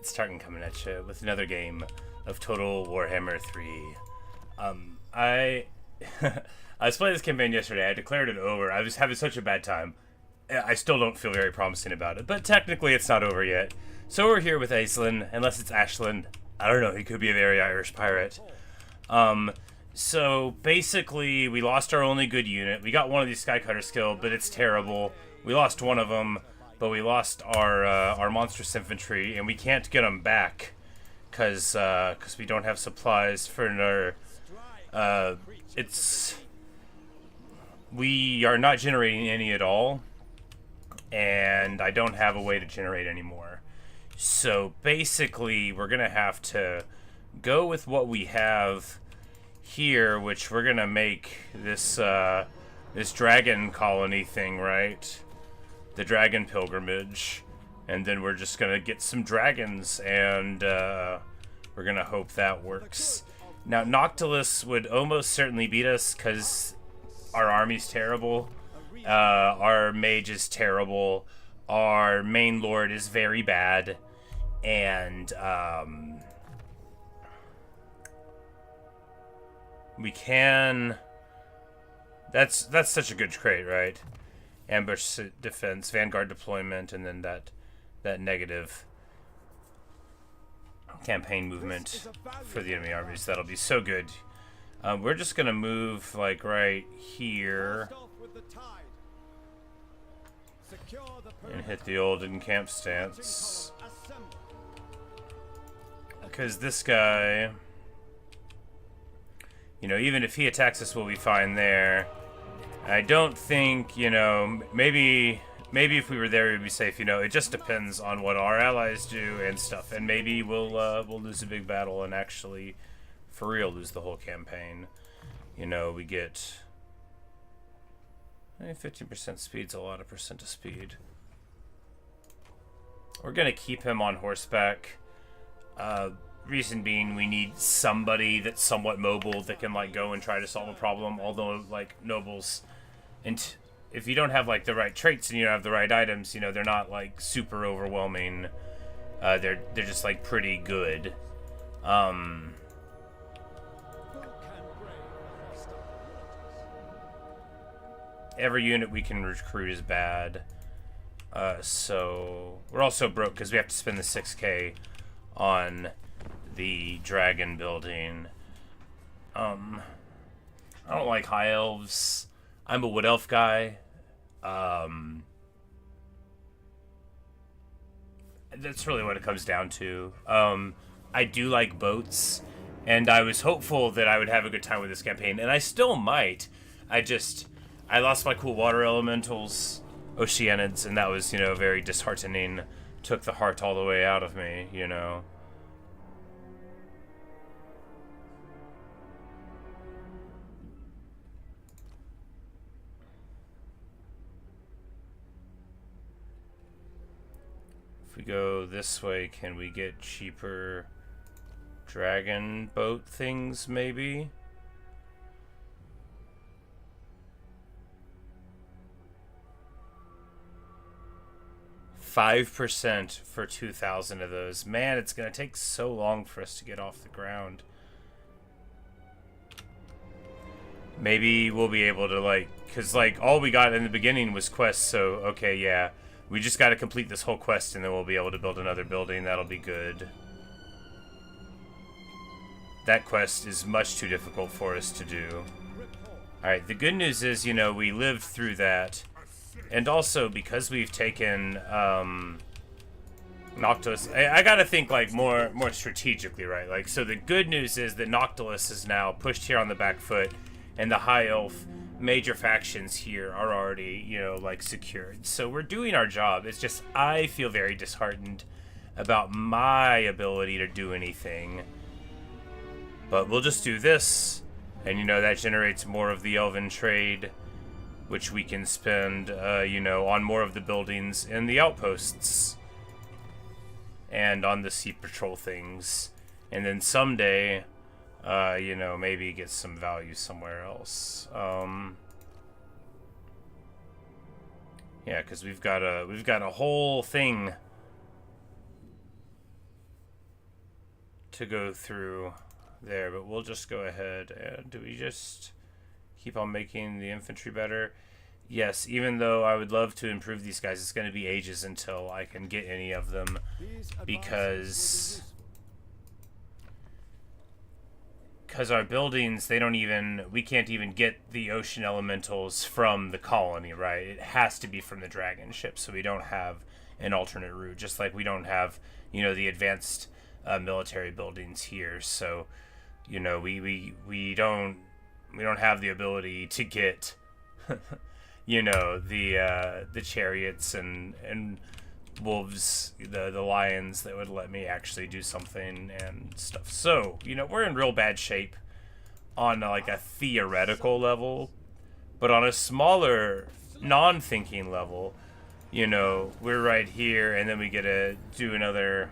It's Tartan coming at you with another game of Total Warhammer 3. I I was playing this campaign yesterday. I declared it over. I was having such a bad time. I still don't feel very promising about it, but technically it's not over yet. So we're here with Aislinn, unless it's Aislinn. I don't know. He could be a very Irish pirate. So basically, we lost our only good unit. We got one of these Skycutters killed, but it's terrible. We lost one of them, but we lost our monstrous infantry, and we can't get them back because we don't have supplies for another. We are not generating any at all, and I don't have a way to generate anymore. So basically, we're gonna have to go with what we have here, which we're gonna make this this dragon colony thing, right? The dragon pilgrimage, and then we're just gonna get some dragons, and we're gonna hope that works. Now, Noctilus would almost certainly beat us because our army's terrible. Our mage is terrible. Our main lord is very bad, and we can. That's such a good trait, right? Ambush defense, vanguard deployment, and then that negative campaign movement for the enemy armies. That'll be so good. We're just gonna move like right here and hit the old encamp stance, because this guy, you know, even if he attacks us, we'll be fine there. I don't think, you know, maybe if we were there, we'd be safe. You know, it just depends on what our allies do and stuff. And maybe we'll lose a big battle and actually, for real, lose the whole campaign. You know, we get 15% speed's a lot of percent of speed. We're gonna keep him on horseback. Reason being, we need somebody that's somewhat mobile that can like go and try to solve a problem. Although like nobles, and if you don't have like the right traits and you don't have the right items, you know, they're not like super overwhelming. They're just like pretty good. Every unit we can recruit is bad. So we're also broke because we have to spend the 6K on the dragon building. I don't like high elves. I'm a wood elf guy. That's really what it comes down to. I do like boats, and I was hopeful that I would have a good time with this campaign, and I still might. I lost my cool water elementals, Oceanids, and that was, you know, very disheartening. Took the heart all the way out of me, you know. If we go this way, can we get cheaper dragon boat things, maybe? $5% for 2,000 of those. Man, it's gonna take so long for us to get off the ground. Maybe we'll be able to, like, because like all we got in the beginning was quests, so okay, yeah. We just got to complete this whole quest, and then we'll be able to build another building. That'll be good. That quest is much too difficult for us to do. Alright, the good news is, you know, we lived through that. And also, because we've taken Noctilus, I gotta think, like, more strategically, right? Like, so the good news is that Noctilus is now pushed here on the back foot, and the High Elf major factions here are already, you know, like, secured. So we're doing our job. It's just I feel very disheartened about my ability to do anything. But we'll just do this, and, you know, that generates more of the Elven trade, which we can spend, you know, on more of the buildings in the outposts and on the sea patrol things. And then someday, you know, maybe get some value somewhere else. Yeah, because we've got a whole thing to go through there, but we'll just go ahead and do we just keep on making the infantry better? Yes, even though I would love to improve these guys, it's going to be ages until I can get any of them, because our buildings, we can't even get the ocean elementals from the colony, right? It has to be from the dragon ship, so we don't have an alternate route, just like we don't have, you know, the advanced military buildings here. So, you know, we don't have the ability to get you know, the chariots and wolves, the lions that would let me actually do something and stuff. So, you know, we're in real bad shape on like a theoretical level, but on a smaller non-thinking level, you know, we're right here, and then we get to do another.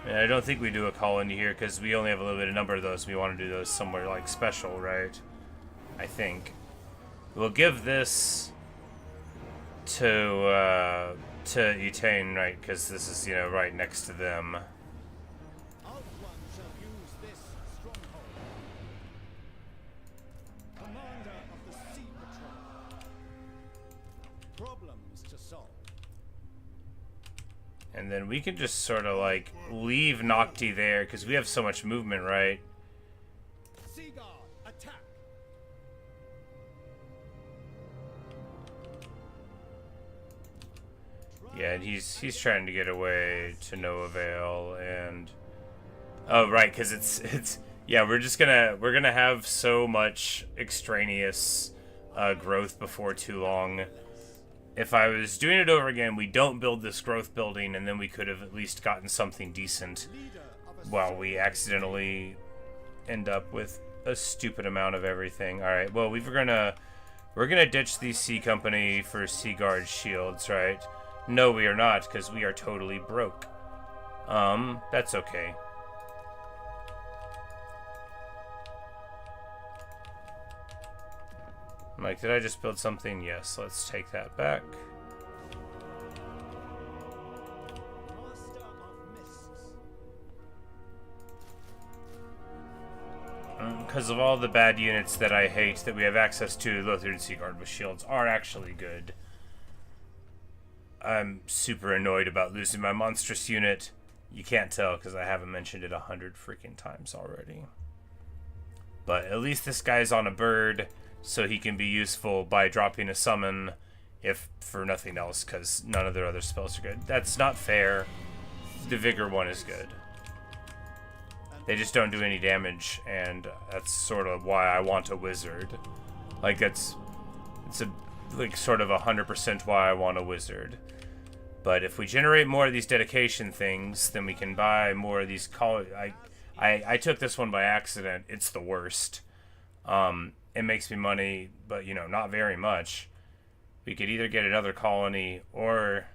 And I don't think we do a colony here because we only have a little bit of number of those. We want to do those somewhere like special, right? I think we'll give this to Etain, right? Because this is, you know, right next to them. Ulthuan shall use this stronghold. Commander of the Sea Patrol. Problems to solve. And then we can just sort of like leave Nocti there because we have so much movement, right? Sea Guard, attack. Yeah, and he's trying to get away to no avail, and oh right, because it's yeah, we're gonna have so much extraneous growth before too long. If I was doing it over again, we don't build this growth building, and then we could have at least gotten something decent while we accidentally end up with a stupid amount of everything. All right, well, we're gonna ditch the Sea Company for Sea Guard shields, right? No, we are not, because we are totally broke. That's okay. Like, did I just build something? Yes, let's take that back. Because of all the bad units that I hate that we have access to, Lothrian Sea Guard with shields are actually good. I'm super annoyed about losing my monstrous unit. You can't tell because I haven't mentioned it 100 freaking times already. But at least this guy's on a bird, so he can be useful by dropping a summon, if for nothing else, because none of their other spells are good. That's not fair. The Vigor one is good. They just don't do any damage, and that's sort of why I want a wizard. Like, it's like sort of 100% why I want a wizard. But if we generate more of these dedication things, then we can buy more of these I took this one by accident. It's the worst. It makes me money, but, you know, not very much. We could either get another colony or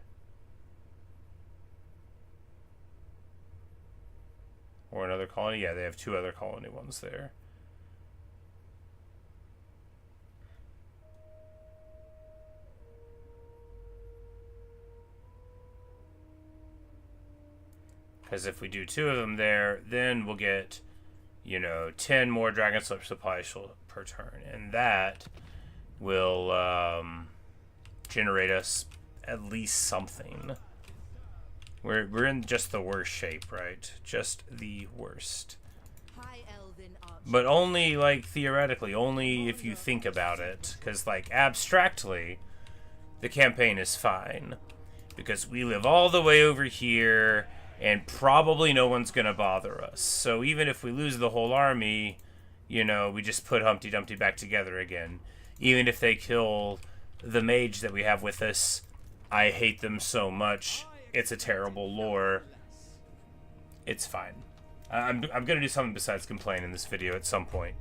another colony. Yeah, they have 2 other colony ones there. Because if we do 2 of them there, then we'll get, you know, 10 more dragonship supply per turn. And that will generate us at least something. We're in just the worst shape, right? Just the worst. But only, like, theoretically. Only if you think about it. Because, like, abstractly, the campaign is fine. Because we live all the way over here, and probably no one's gonna bother us. So even if we lose the whole army, you know, we just put Humpty Dumpty back together again. Even if they kill the mage that we have with us, I hate them so much. It's a terrible lore. It's fine. I'm gonna do something besides complain in this video at some point.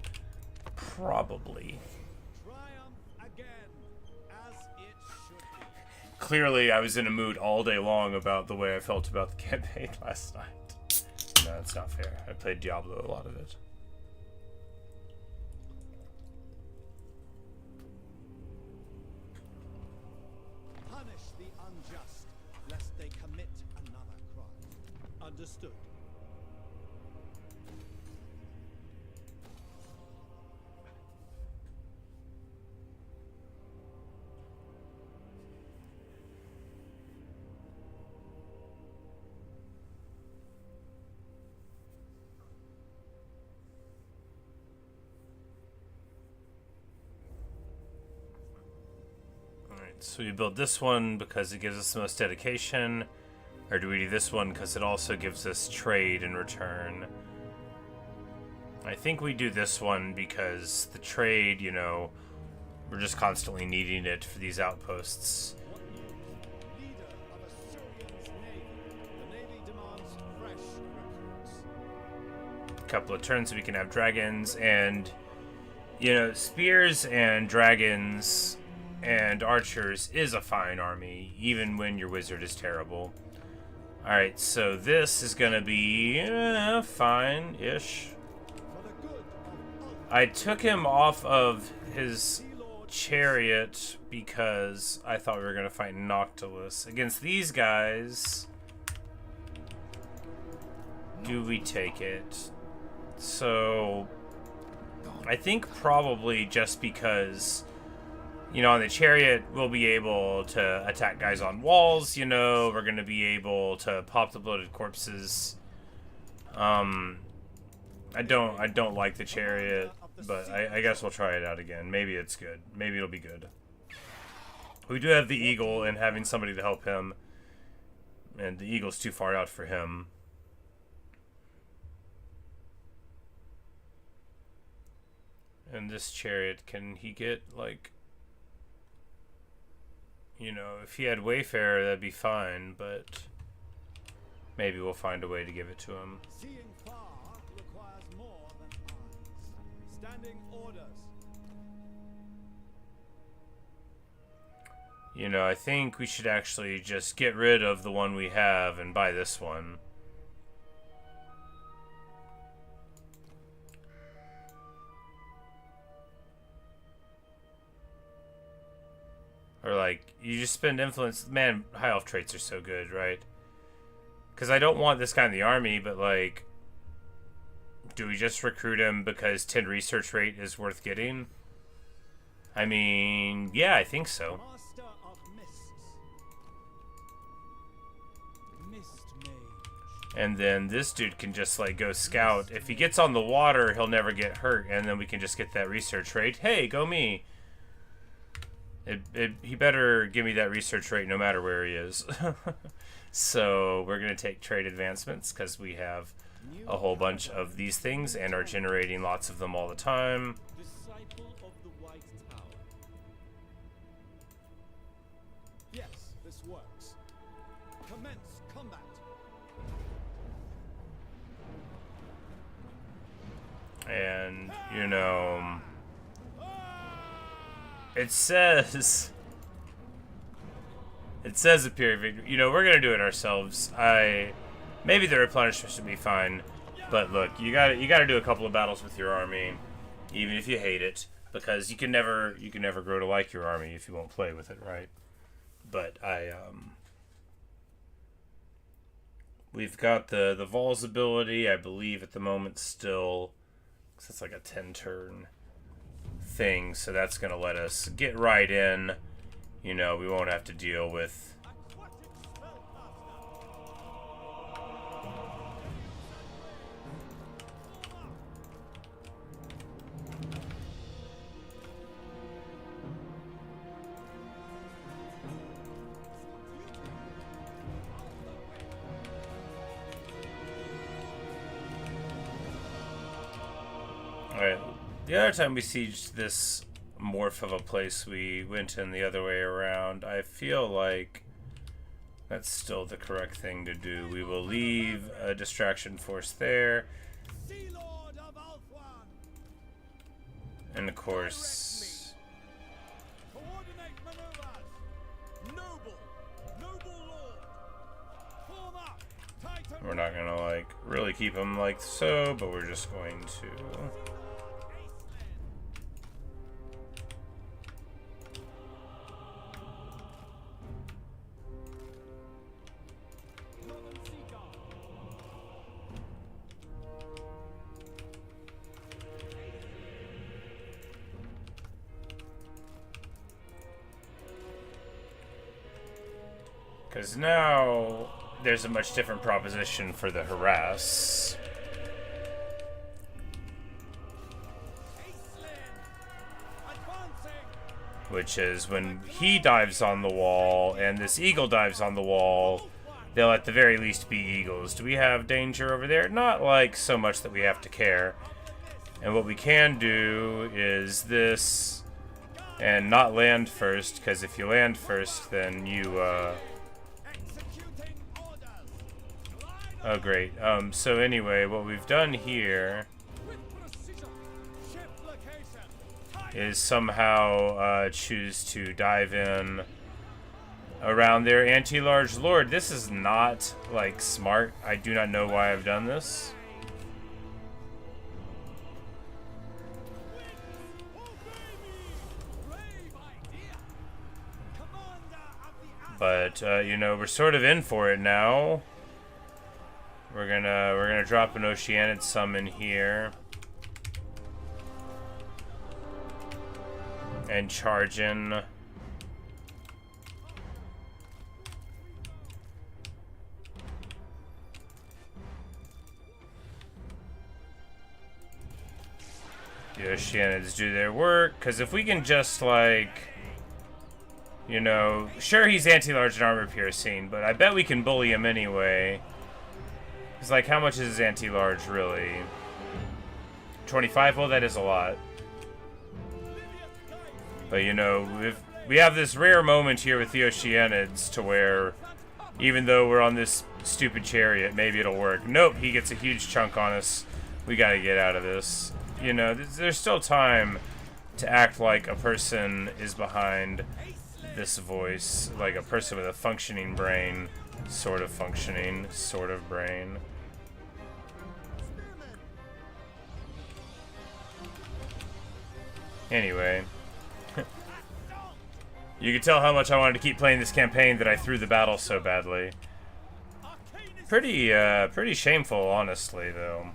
Probably. Clearly, I was in a mood all day long about the way I felt about the campaign last night. No, that's not fair. I played Diablo a lot of it. Punish the unjust, lest they commit another crime. Understood. So we build this one because it gives us the most dedication, or do we do this one because it also gives us trade in return? I think we do this one because the trade, you know, we're just constantly needing it for these outposts. Leader of Assyrian's navy. The navy demands fresh recruits. A couple of turns we can have dragons, and, you know, spears and dragons and archers is a fine army, even when your wizard is terrible. Alright, so this is gonna be fine-ish. I took him off of his chariot because I thought we were gonna fight Noctilus. Against these guys, do we take it? So, I think probably just because, you know, on the chariot, we'll be able to attack guys on walls, you know, we're going to be able to pop the bloated corpses. I don't like the chariot, but I guess we'll try it out again. Maybe it's good. Maybe it'll be good. We do have the eagle, and having somebody to help him, and the eagle's too far out for him. And this chariot, can he get, like, you know, if he had Wayfarer, that'd be fine, but maybe we'll find a way to give it to him. Seeing far requires more than eyes. Standing orders. You know, I think we should actually just get rid of the one we have and buy this one. Or, like, you just spend influence. Man, high elf traits are so good, right? Because I don't want this guy in the army, but, like, do we just recruit him because 10 research rate is worth getting? I mean, yeah, I think so. Master of mists. Mist mage. And then this dude can just, like, go scout. If he gets on the water, he'll never get hurt, and then we can just get that research rate. Hey, go me! He better give me that research rate no matter where he is. So we're going to take trade advancements because we have a whole bunch of these things and are generating lots of them all the time. Disciple of the White Tower. Yes, this works. Commence combat. And, you know, it says up here, you know, we're going to do it ourselves. Maybe the replenishment should be fine, but look, you got to do a couple of battles with your army, even if you hate it, because you can never grow to like your army if you won't play with it, right? But we've got the Vol's ability, I believe, at the moment still, because it's like a 10-turn thing, so that's going to let us get right in. You know, we won't have to deal with Alright, the other time we sieged this morph of a place, we went in the other way around. I feel like that's still the correct thing to do. We will leave a distraction force there. Sea Lord of Ulthuan. And of course, Coordinate maneuvers. Noble lord. Form up. Titan. we're not gonna like really keep them like so, but we're just going to. Because now there's a much different proposition for the harass. Which is when he dives on the wall and this eagle dives on the wall, they'll at the very least be eagles. Do we have danger over there? Not like so much that we have to care. And what we can do is this, and not land first, because if you land first, then you, oh great. So anyway, what we've done here is somehow choose to dive in around their anti-large lord. This is not, like, smart. I do not know why I've done this. But, you know, we're sort of in for it now. We're gonna drop an Oceanid summon here. And charge in. The Oceanids do their work, because if we can just, like, you know, sure he's anti-large and armor piercing, but I bet we can bully him anyway. It's like, how much is his anti-large really? 25? Well, that is a lot. But, you know, we have this rare moment here with the Oceanids to where, even though we're on this stupid chariot, maybe it'll work. Nope, he gets a huge chunk on us. We gotta get out of this. You know, there's still time to act like a person is behind this voice. Like a person with a functioning brain. Sort of functioning, sort of brain. Anyway. You can tell how much I wanted to keep playing this campaign that I threw the battle so badly. Pretty shameful, honestly, though.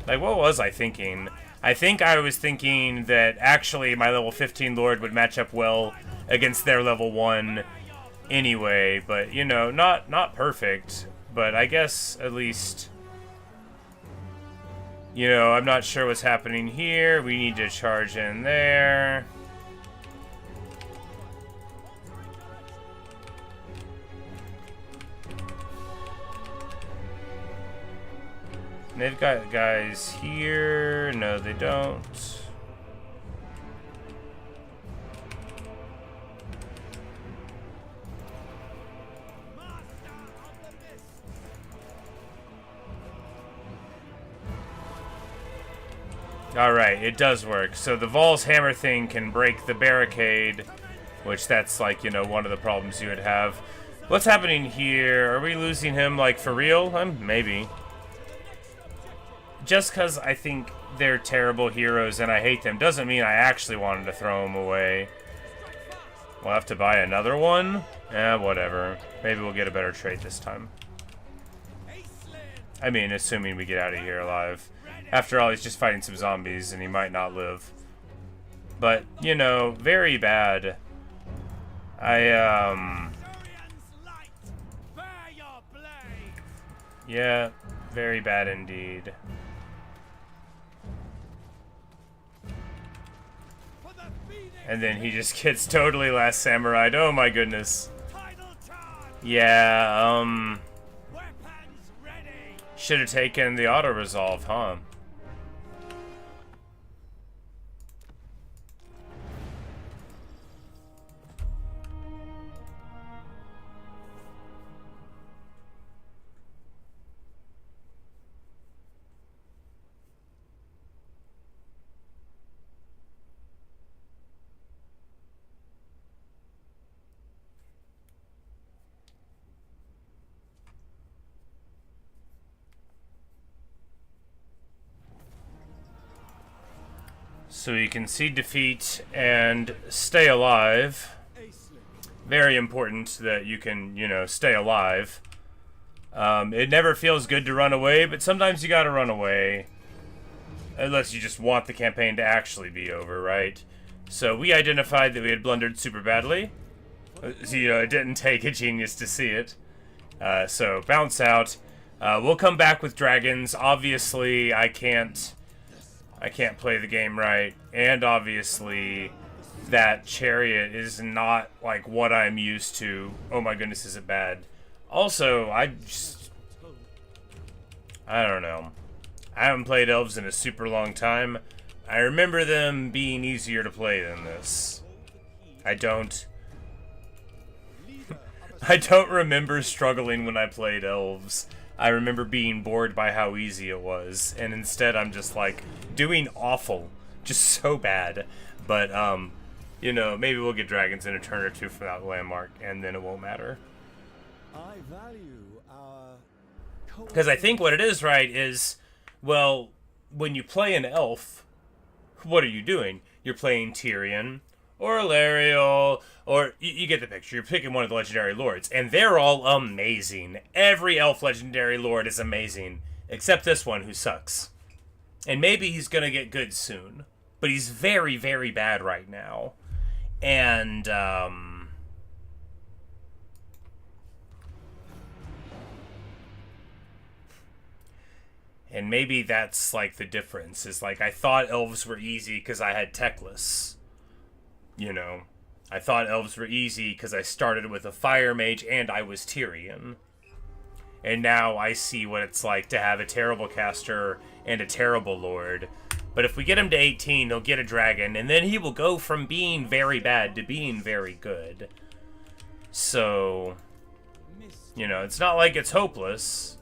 Like, what was I thinking? I think I was thinking that actually my level 15 Lord would match up well against their level 1 anyway, but, you know, not perfect, but I guess at least, you know, I'm not sure what's happening here. We need to charge in there. They've got guys here. No, they don't. Alright, it does work. So the Vol's hammer thing can break the barricade, which that's like, you know, one of the problems you would have. What's happening here? Are we losing him, like, for real? Maybe. Just because I think they're terrible heroes and I hate them doesn't mean I actually wanted to throw them away. We'll have to buy another one? Eh, whatever. Maybe we'll get a better trait this time. I mean, assuming we get out of here alive. After all, he's just fighting some zombies and he might not live. But, you know, very bad. Yeah, very bad indeed. And then he just gets totally Last Samurai. Oh my goodness. Yeah, should have taken the auto-resolve, huh? So you can see defeat and stay alive. Very important that you can, you know, stay alive. It never feels good to run away, but sometimes you gotta run away. Unless you just want the campaign to actually be over, right? So we identified that we had blundered super badly. You know, it didn't take a genius to see it. So bounce out. We'll come back with dragons. Obviously, I can't play the game right, and obviously, that chariot is not like what I'm used to. Oh my goodness, is it bad? Also, I don't know. I haven't played elves in a super long time. I remember them being easier to play than this. I don't remember struggling when I played elves. I remember being bored by how easy it was, and instead I'm just like doing awful, just so bad. But you know, maybe we'll get dragons in a turn or two from that landmark, and then it won't matter. I value our Because I think what it is, right, is, well, when you play an elf, what are you doing? You're playing Tyrion, or Ilariel, or you get the picture. You're picking one of the legendary lords, and they're all amazing. Every elf legendary lord is amazing, except this one who sucks. And maybe he's gonna get good soon, but he's very, very bad right now. And maybe that's like the difference. Is like I thought elves were easy because I had Teclis. You know, I thought elves were easy because I started with a fire mage and I was Tyrion. And now I see what it's like to have a terrible caster and a terrible lord. But if we get him to 18, he'll get a dragon, and then he will go from being very bad to being very good. So, you know, it's not like it's hopeless.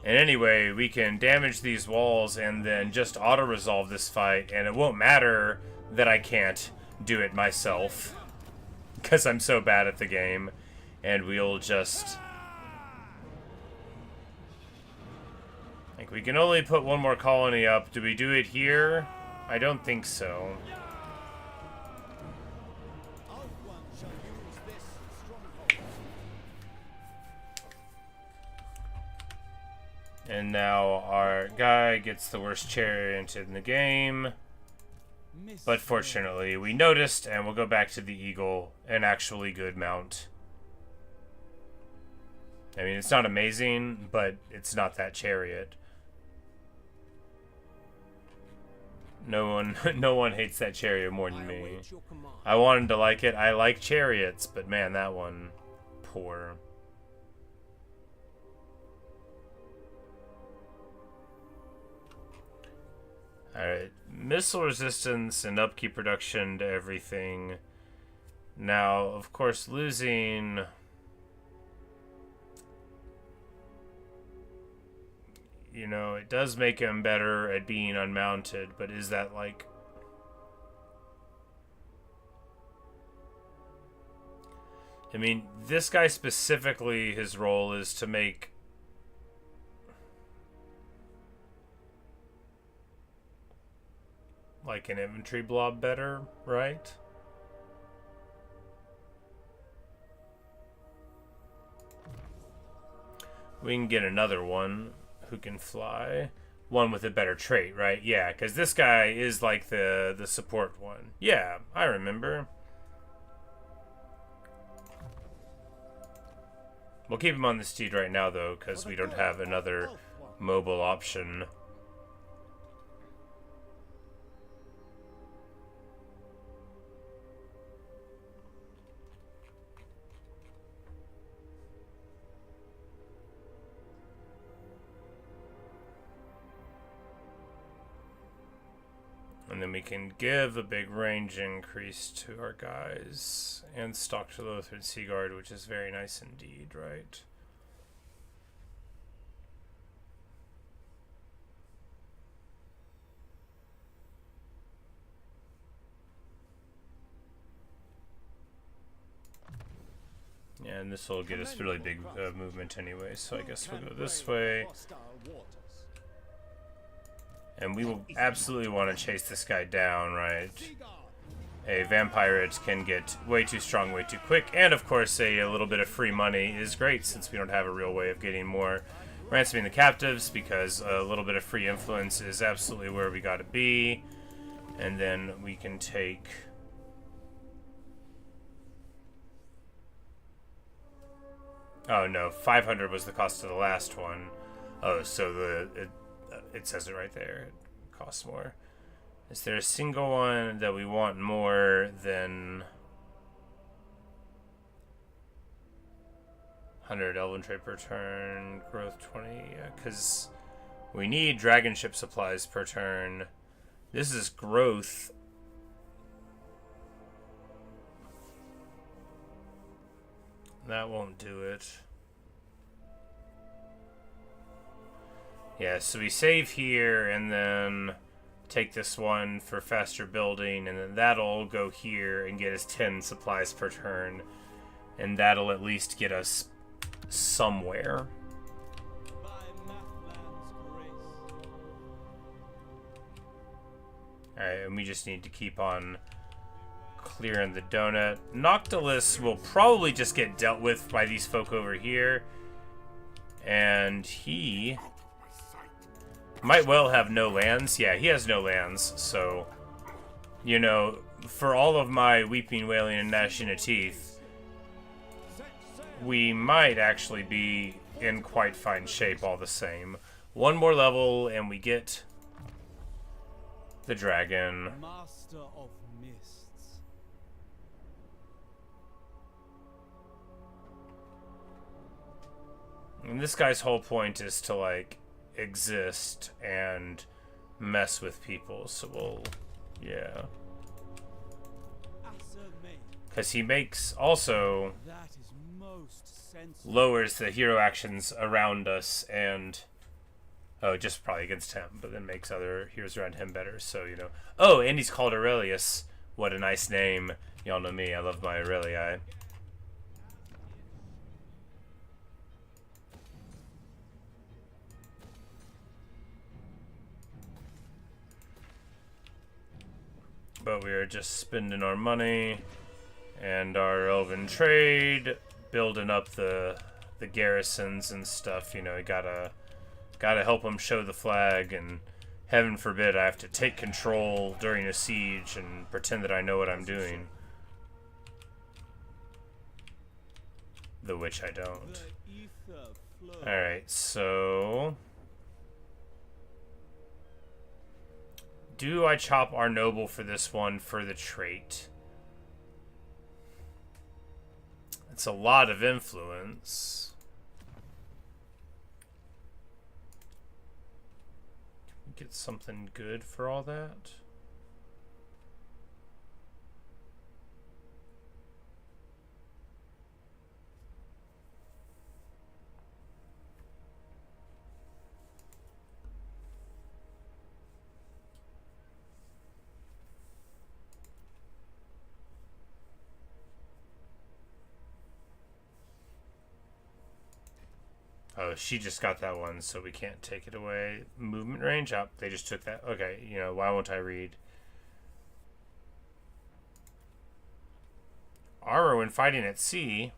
And anyway, we can damage these walls and then just auto-resolve this fight, and it won't matter that I can't do it myself, because I'm so bad at the game, and we'll just... Like, we can only put one more colony up. Do we do it here? I don't think so. Ulthuan shall use this stronghold. And now our guy gets the worst chariot in the game. But fortunately, we noticed, and we'll go back to the eagle, an actually good mount. I mean, it's not amazing, but it's not that chariot. No one hates that chariot more than me. I wanted to like it. I like chariots, but man, that one, poor. Alright, missile resistance and upkeep reduction to everything. Now, of course, losing... You know, it does make him better at being unmounted, but is that like... I mean, this guy specifically, his role is to make... like an infantry blob better, right? We can get another one who can fly. One with a better trait, right? Yeah, because this guy is like the support one. Yeah, I remember. We'll keep him on the steed right now, though, because we don't have another mobile option. And then we can give a big range increase to our guys. And stock to Lothran Seaguard, which is very nice indeed, right? Yeah, and this will get us really big movement anyway, so I guess we'll go this way. And we will absolutely want to chase this guy down, right? A vampires can get way too strong, way too quick. And, of course, a little bit of free money is great, since we don't have a real way of getting more ransoming the captives, because a little bit of free influence is absolutely where we gotta be. And then we can take... Oh no, 500 was the cost of the last one. Oh, so it says it right there. It costs more. Is there a single one that we want more than 100 Elven trade per turn, growth 20? Yeah, because we need dragonship supplies per turn. This is growth. That won't do it. Yeah, so we save here and then take this one for faster building, and then that'll go here and get us 10 supplies per turn. And that'll at least get us somewhere. By Mathland's grace. Alright, and we just need to keep on clearing the donut. Noctilus will probably just get dealt with by these folk over here. And he might well have no lands. Yeah, he has no lands. So, you know, for all of my weeping, wailing, and gnashing of teeth, we might actually be in quite fine shape all the same. One more level and we get the dragon. Master of mists. And this guy's whole point is to, like, exist and mess with people. So we'll, yeah. Because he makes also That is most sensible. lowers the hero actions around us and just probably against him, but then makes other heroes around him better. So, you know. Oh, and he's called Aurelius. What a nice name. Y'all know me. I love my Aurelii. But we are just spending our money and our elven trade, building up the garrisons and stuff. You know, you gotta help them show the flag, and heaven forbid I have to take control during a siege and pretend that I know what I'm doing. The which I don't. The ether flows. Alright, so... do I chop our noble for this one for the trait? It's a lot of influence. Can we get something good for all that? Oh, she just got that one, so we can't take it away. Movement range up. They just took that. Okay, you know, why won't I read? Armor when fighting at sea.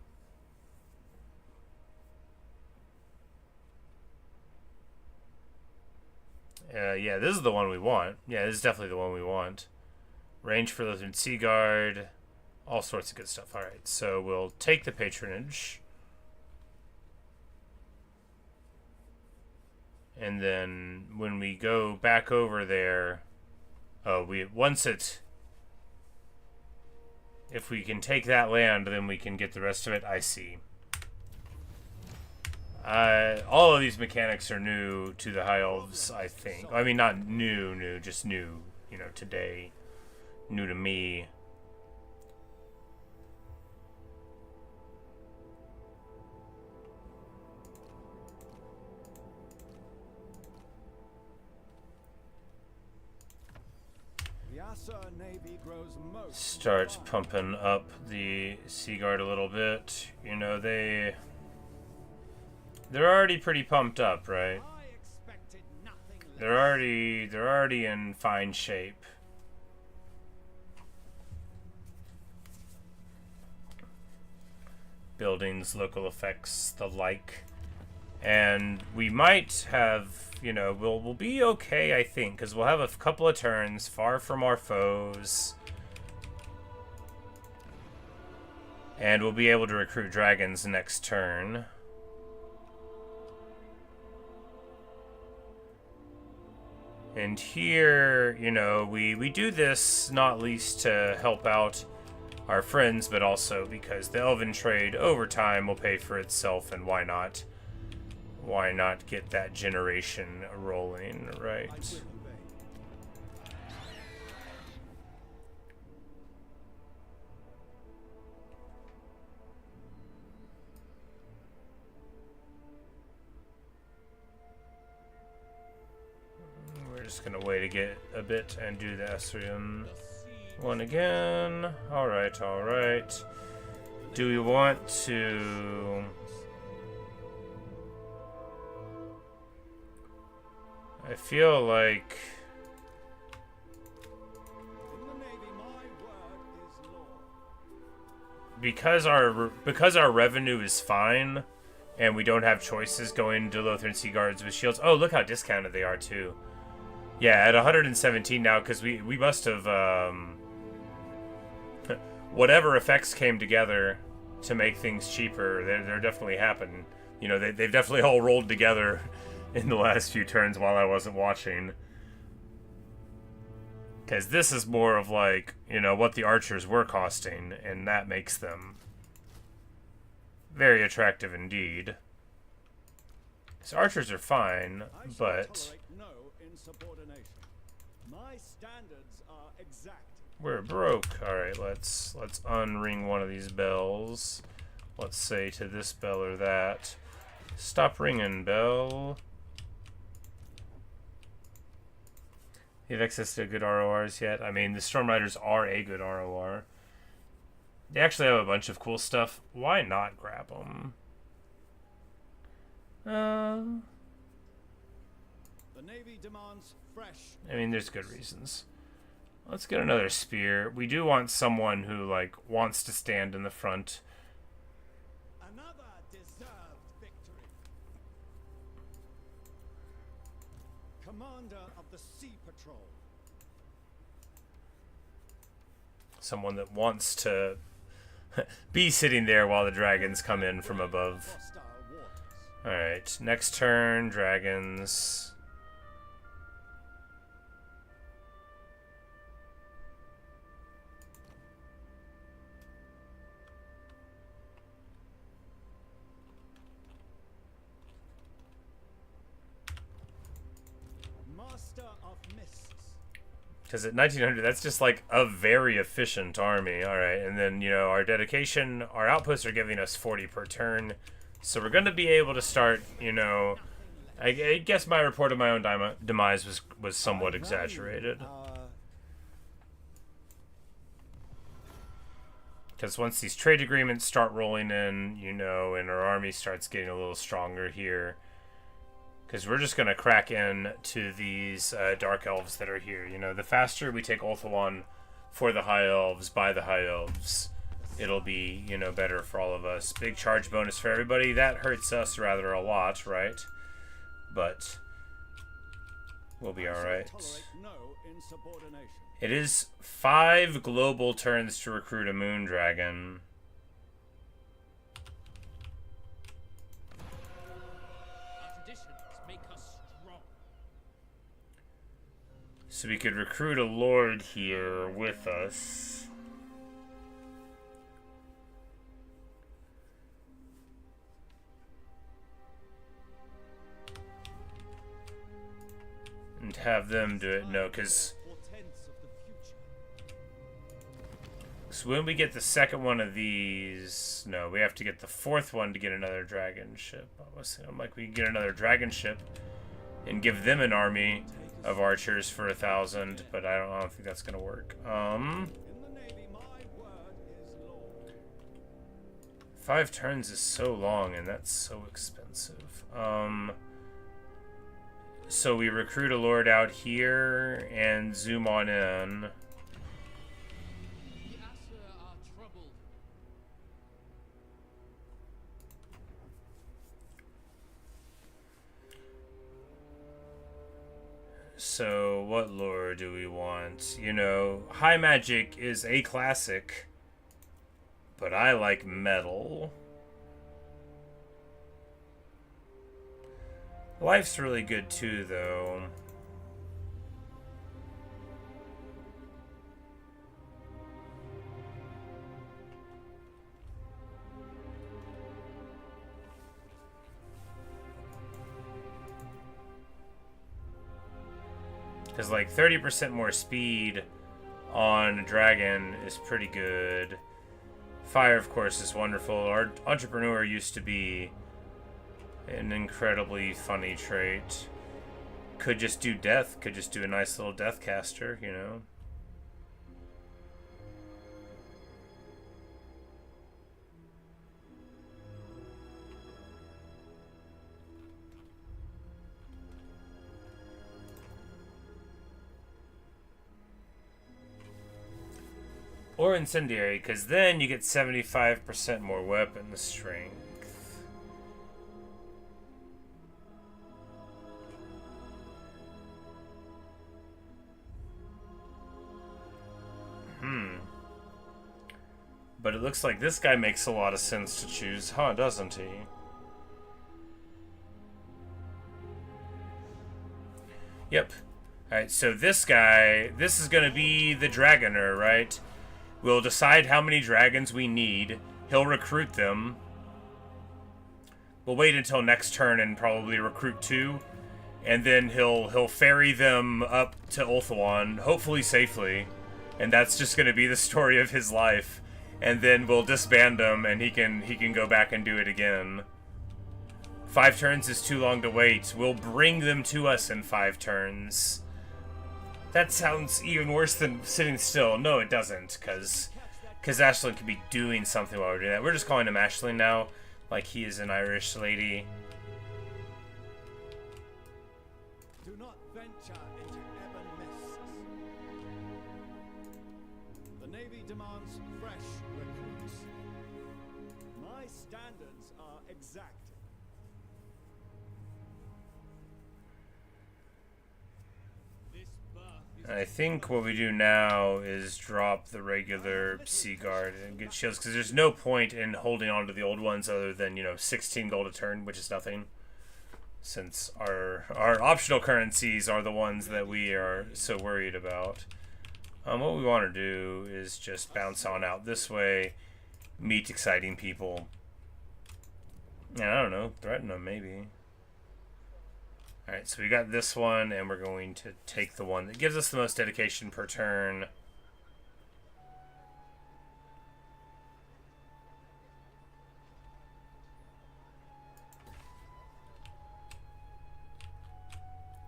Yeah, this is the one we want. Yeah, this is definitely the one we want. Range for those in Sea Guard. All sorts of good stuff. Alright, so we'll take the patronage. And then when we go back over there, if we can take that land, then we can get the rest of it. I see. All of these mechanics are new to the High Elves, I think. I mean, not new, just new, you know, today. New to me. Navy grows most Start pumping up the Sea Guard a little bit. You know, they're already pretty pumped up, right? I expected nothing less. They're already in fine shape. Buildings, local effects, the like. And we might have, you know, we'll be okay, I think, because we'll have a couple of turns far from our foes. And we'll be able to recruit dragons next turn. And here, you know, we do this not least to help out our friends, but also because the elven trade over time will pay for itself, and why not? Why not get that generation rolling, right? We're just gonna wait to get a bit and do the Assyrian one again. Alright, alright. Do we want to... I feel like... In the Navy, my word is law. Because our revenue is fine, and we don't have choices going to Lothran Sea Guards with shields. Oh, look how discounted they are too. Yeah, at 117 now, because we must have whatever effects came together to make things cheaper. They're definitely happening. You know, they've definitely all rolled together in the last few turns while I wasn't watching. Because this is more of like, you know, what the archers were costing, and that makes them very attractive indeed. So archers are fine, I shall but tolerate no insubordination. My standards are exact. we're broke. Alright, let's unring one of these bells. Let's say to this bell or that. Stop ringing, bell. You have access to good RORs yet? I mean, the Storm Riders are a good ROR. They actually have a bunch of cool stuff. Why not grab them? The Navy demands fresh. I mean, there's good reasons. Let's get another spear. We do want someone who, like, wants to stand in the front. Another deserved victory. Commander of the Sea Patrol. Someone that wants to be sitting there while the dragons come in from above. Hostile waters. Alright, next turn, dragons. Master of Mists. Because at 1900, that's just like a very efficient army. Alright, and then, you know, our dedication, our outposts are giving us 40 per turn. So we're going to be able to start, you know... I guess my report of my own demise was somewhat exaggerated. Because once these trade agreements start rolling in, you know, and our army starts getting a little stronger here... Because we're just going to crack in to these Dark Elves that are here. You know, the faster we take Ulthuan for the High Elves, by the High Elves, it'll be, you know, better for all of us. Big charge bonus for everybody. That hurts us rather a lot, right? But we'll be alright. Tolerate no insubordination. It is 5 global turns to recruit a Moon Dragon. So we could recruit a lord here with us. And have them do it. No, because... So when we get the second one of these... No, we have to get the fourth one to get another dragon ship. I'm like, we can get another dragon ship and give them an army of archers for 1,000, but I don't think that's gonna work. In the Navy, my word is law. 5 turns is so long, and that's so expensive. So we recruit a lord out here and zoom on in. The Asur are troubled. So what lore do we want? You know, high magic is a classic, but I like metal. Life's really good too, though. Because, like, 30% more speed on a dragon is pretty good. Fire, of course, is wonderful. Our entrepreneur used to be an incredibly funny trait. Could just do death. Could just do a nice little death caster, you know? Or incendiary, because then you get 75% more weapon strength. But it looks like this guy makes a lot of sense to choose, huh, doesn't he? Yep. Alright, so this guy, this is going to be the Dragoner, right? We'll decide how many dragons we need. He'll recruit them. We'll wait until next turn and probably recruit 2. And then he'll ferry them up to Ulthuan, hopefully safely. And that's just going to be the story of his life. And then we'll disband him and he can go back and do it again. 5 turns is too long to wait. We'll bring them to us in 5 turns. That sounds even worse than sitting still. No, it doesn't, because Aislinn could be doing something while we're doing that. We're just calling him Aislinn now, like he is an Irish lady. Do not venture into ebon mists. The Navy demands fresh recruits. My standards are exacting. I think what we do now is drop the regular Sea Guard and get shields, because there's no point in holding on to the old ones other than, you know, 16 gold a turn, which is nothing. Since our optional currencies are the ones that we are so worried about. What we want to do is just bounce on out this way, meet exciting people. And I don't know, threaten them maybe. Alright, so we got this one, and we're going to take the one that gives us the most dedication per turn.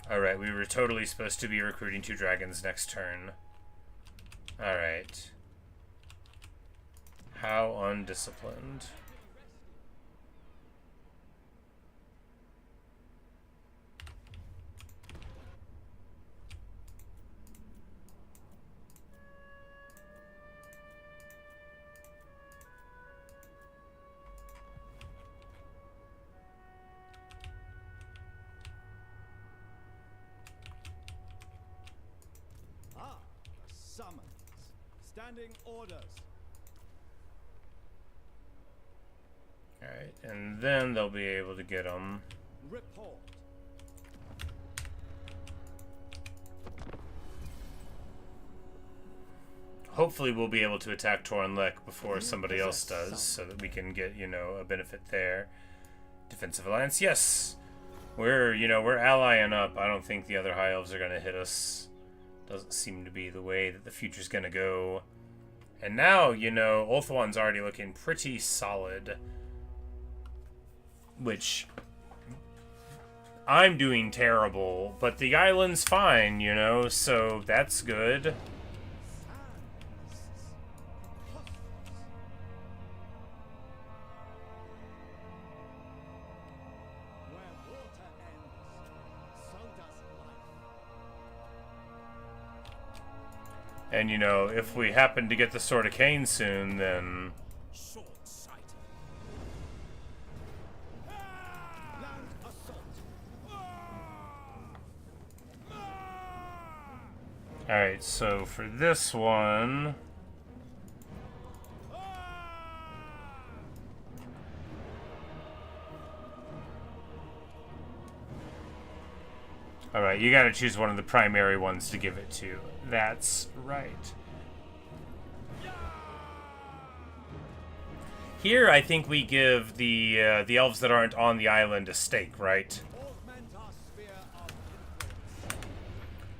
Alright, we were totally supposed to be recruiting 2 dragons next turn. Alright. How undisciplined. Summons. Standing orders. Alright, and then they'll be able to get them. Report. Hopefully we'll be able to attack Tornlek before somebody else does, so that we can get, you know, a benefit there. Defensive alliance, yes! We're allying up. I don't think the other High Elves are going to hit us. Doesn't seem to be the way that the future's gonna go. And now, you know, Ulthuan's already looking pretty solid. Which... I'm doing terrible, but the island's fine, you know, so that's good. And, you know, if we happen to get the Sword of Cain soon, then... Alright, so for this one... Alright, you gotta choose one of the primary ones to give it to. That's right. Here, I think we give the elves that aren't on the island a stake, right? Augment our sphere of influence.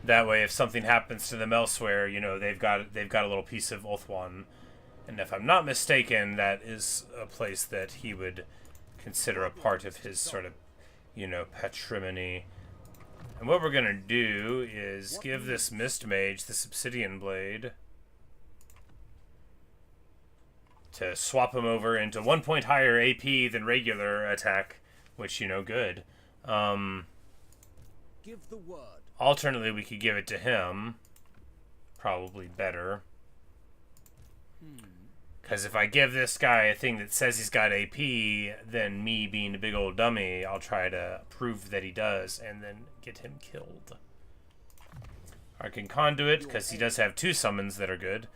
That way, if something happens to them elsewhere, you know, they've got a little piece of Ulthuan. And if I'm not mistaken, that is a place that he would consider a part of his sort of, you know, patrimony. And what we're gonna do is give this Mist Mage this Obsidian Blade to swap him over into 1 point higher AP than regular attack, which, you know, good. Give the word. Alternately, we could give it to him. Probably better. Because if I give this guy a thing that says he's got AP, then me being a big old dummy, I'll try to prove that he does, and then get him killed. Arcane Conduit, because he does have 2 summons that are good.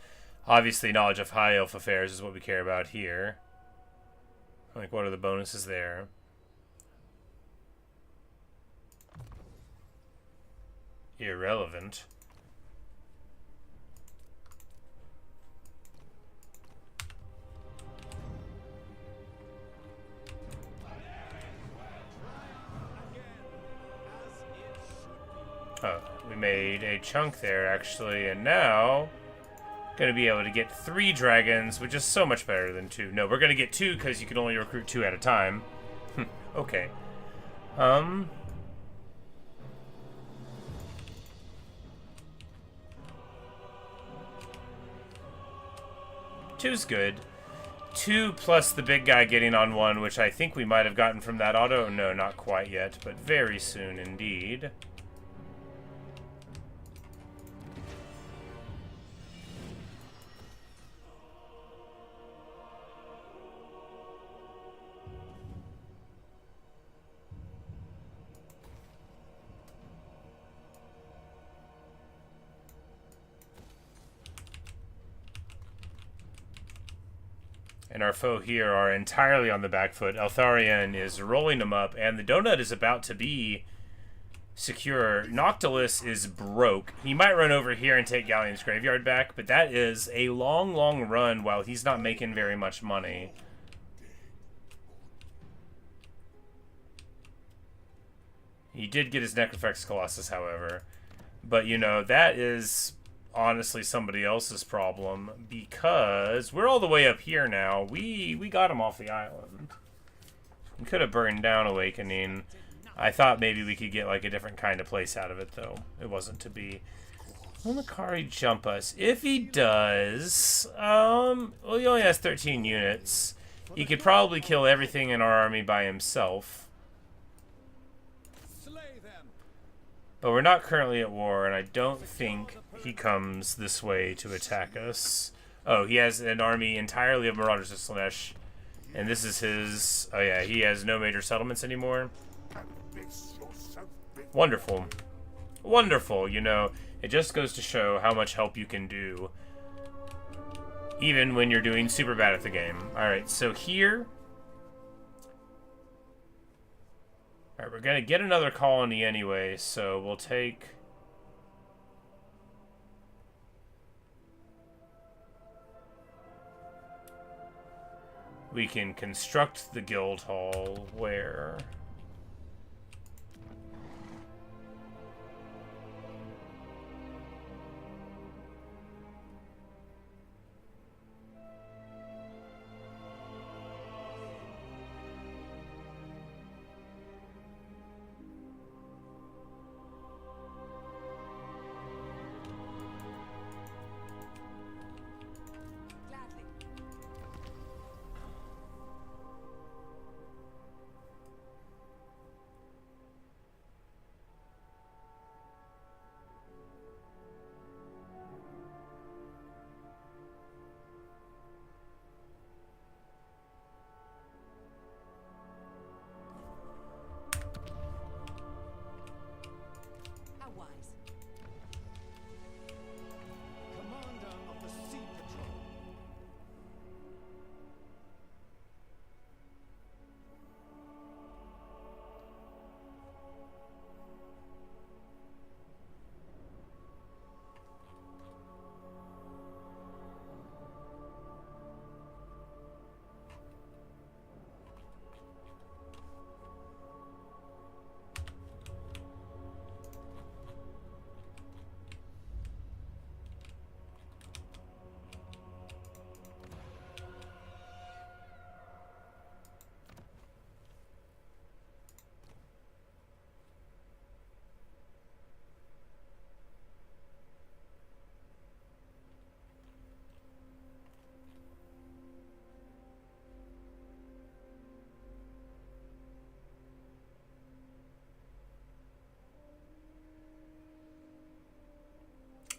Obviously, Knowledge of High Elf Affairs is what we care about here. Like, what are the bonuses there? Irrelevant. Oh, we made a chunk there, actually, and now gonna be able to get 3 dragons, which is so much better than 2. No, we're gonna get 2 because you can only recruit 2 at a time. Okay. Two's good. 2 plus the big guy getting on 1, which I think we might have gotten from that auto. No, not quite yet, but very soon indeed. And our foe here are entirely on the back foot. Eltharion is rolling them up, and the donut is about to be secure. Noctilus is broke. He might run over here and take Galleon's Graveyard back, but that is a long, long run while he's not making very much money. He did get his Necrofex Colossus, however. But, you know, that is honestly somebody else's problem, because we're all the way up here now. We got him off the island. We could have burned down Awakening. I thought maybe we could get like a different kind of place out of it, though. It wasn't to be. Will Makari jump us? If he does, well, he only has 13 units. He could probably kill everything in our army by himself. But we're not currently at war, and I don't think he comes this way to attack us. Oh, he has an army entirely of Marauders of Slaanesh. And this is his... Oh yeah, he has no major settlements anymore. Wonderful. Wonderful, you know. It just goes to show how much help you can do, even when you're doing super bad at the game. Alright, so here... Alright, we're gonna get another colony anyway, so we'll take... We can construct the guild hall where...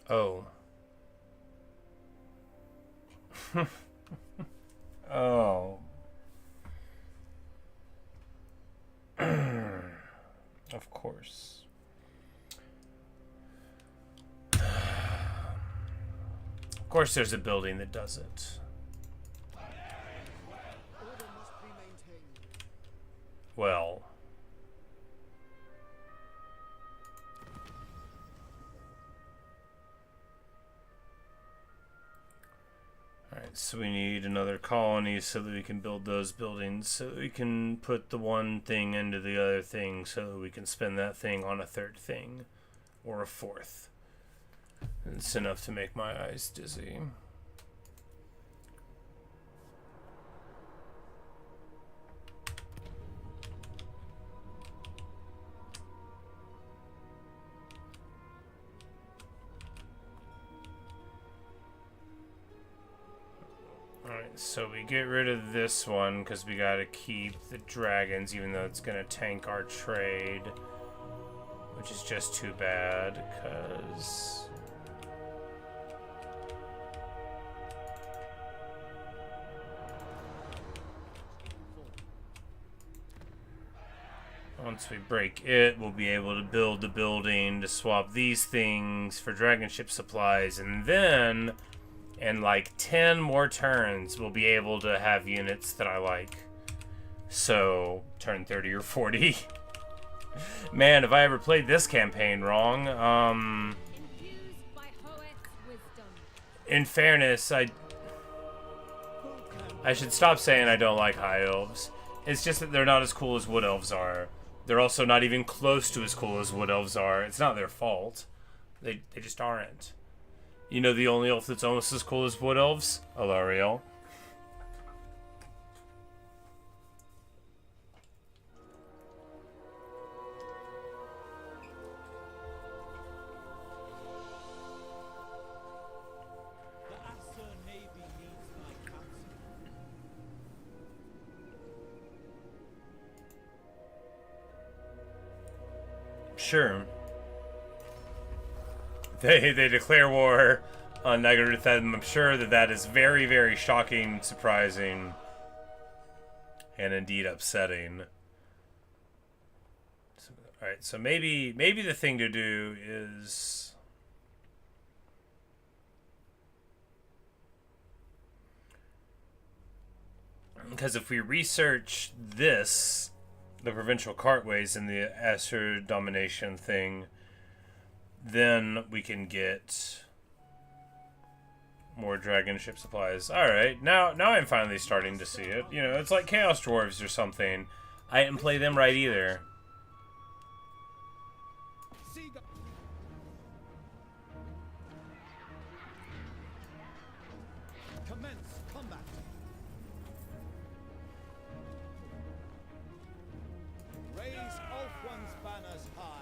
Oh. Oh. Of course. Of course there's a building that does it. Order must be maintained. Well. Alright, so we need another colony so that we can build those buildings, so that we can put the one thing into the other thing, so that we can spend that thing on a third thing. Or a fourth. It's enough to make my eyes dizzy. Alright, so we get rid of this one because we gotta keep the dragons, even though it's gonna tank our trade. Which is just too bad, because... once we break it, we'll be able to build the building to swap these things for dragonship supplies, and then, in like 10 more turns, we'll be able to have units that I like. So, turn 30 or 40. Man, have I ever played this campaign wrong? In fairness, I should stop saying I don't like high elves. It's just that they're not as cool as wood elves are. They're also not even close to as cool as wood elves are. It's not their fault. They just aren't. You know the only elf that's almost as cool as wood elves? Alariel. The Asur Navy needs my counsel. Sure. They declare war on Nagaruth, and I'm sure that is very, very shocking, surprising, and indeed upsetting. So, alright, so maybe the thing to do is... because if we research this, the provincial cartways and the Asur domination thing, then we can get more dragon ship supplies. Alright, now I'm finally starting to see it. You know, it's like Chaos Dwarves or something. I didn't play them right either. Seagull. Commence combat. Raise Ulthuan's banners high.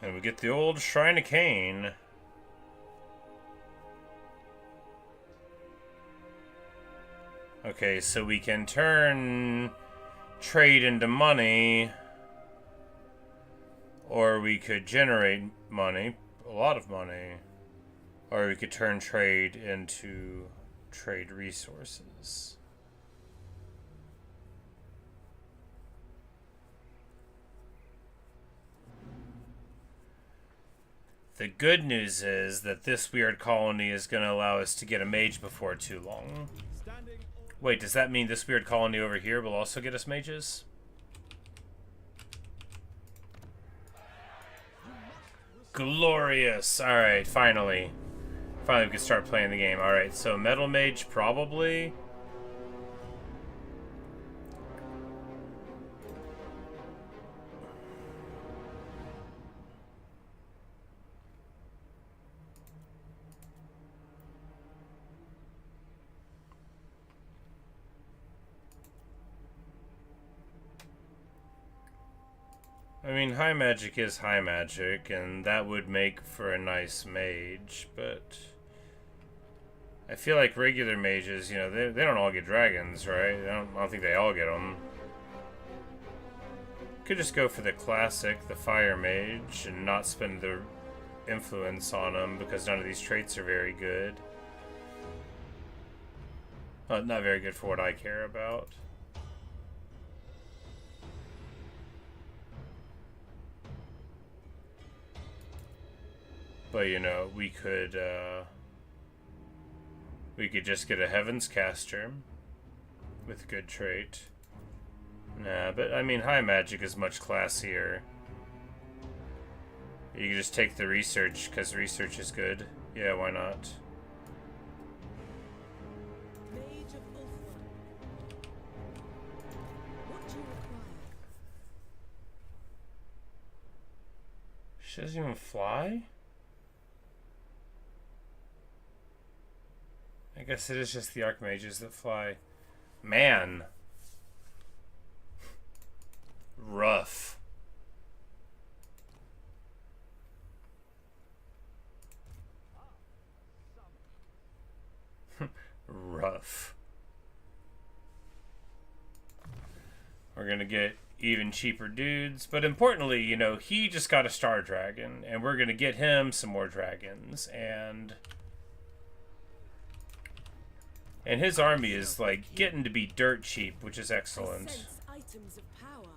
And we get the old Shrine of Cain. Okay, so we can turn trade into money, or we could generate money, a lot of money, or we could turn trade into trade resources. The good news is that this weird colony is going to allow us to get a mage before too long. Standing order. Wait, does that mean this weird colony over here will also get us mages? Glorious! Alright, finally. Finally we can start playing the game. Alright, so metal mage probably. I mean, high magic is high magic, and that would make for a nice mage, but I feel like regular mages, you know, they don't all get dragons, right? I don't think they all get them. Could just go for the classic, the fire mage, and not spend the influence on them because none of these traits are very good. Well, not very good for what I care about. But you know, we could just get a Heaven's Caster with good trait. Nah, but I mean, high magic is much classier. You can just take the research because research is good. Yeah, why not? Mage of Ulthuan. What do you require? She doesn't even fly? I guess it is just the archmages that fly. Man. Rough. Rough. We're gonna get even cheaper dudes, but importantly, you know, he just got a star dragon, and we're gonna get him some more dragons, and his army is like getting to be dirt cheap, which is excellent. Sense items of power.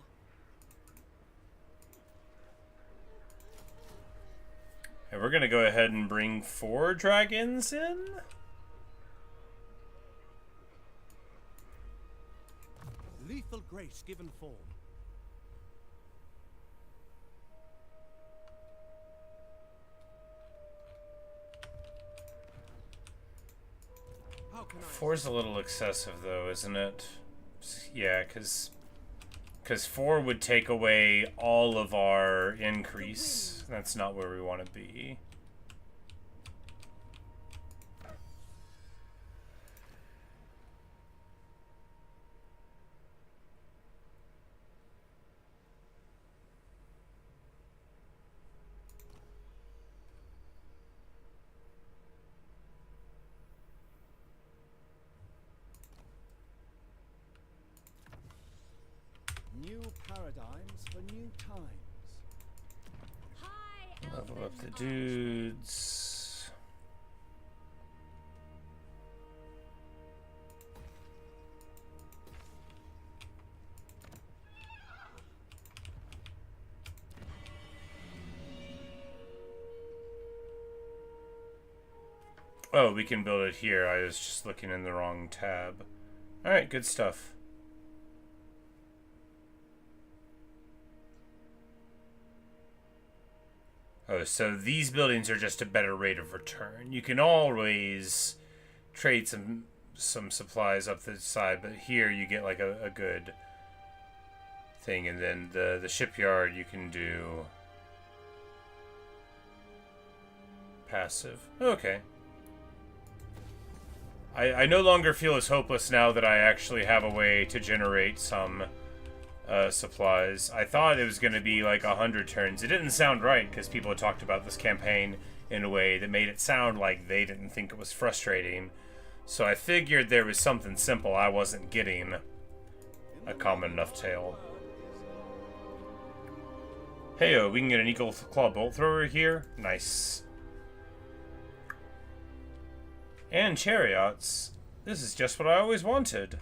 And we're gonna go ahead and bring 4 dragons in. Lethal grace given form. How can I 4's a little excessive though, isn't it? Yeah, because 4 would take away all of our increase. That's not where we want to be. new paradigms for new times? Hi, Level up the elven dudes. Oh, we can build it here. I was just looking in the wrong tab. Alright, good stuff. Oh, so these buildings are just a better rate of return. You can always trade some supplies up the side, but here you get like a good thing, and then the shipyard you can do passive. Okay. I no longer feel as hopeless now that I actually have a way to generate some supplies. I thought it was going to be like 100 turns. It didn't sound right because people had talked about this campaign in a way that made it sound like they didn't think it was frustrating. So I figured there was something simple I wasn't getting. A common enough tale. Heyo, we can get an eagle claw bolt thrower here. Nice. And chariots. This is just what I always wanted.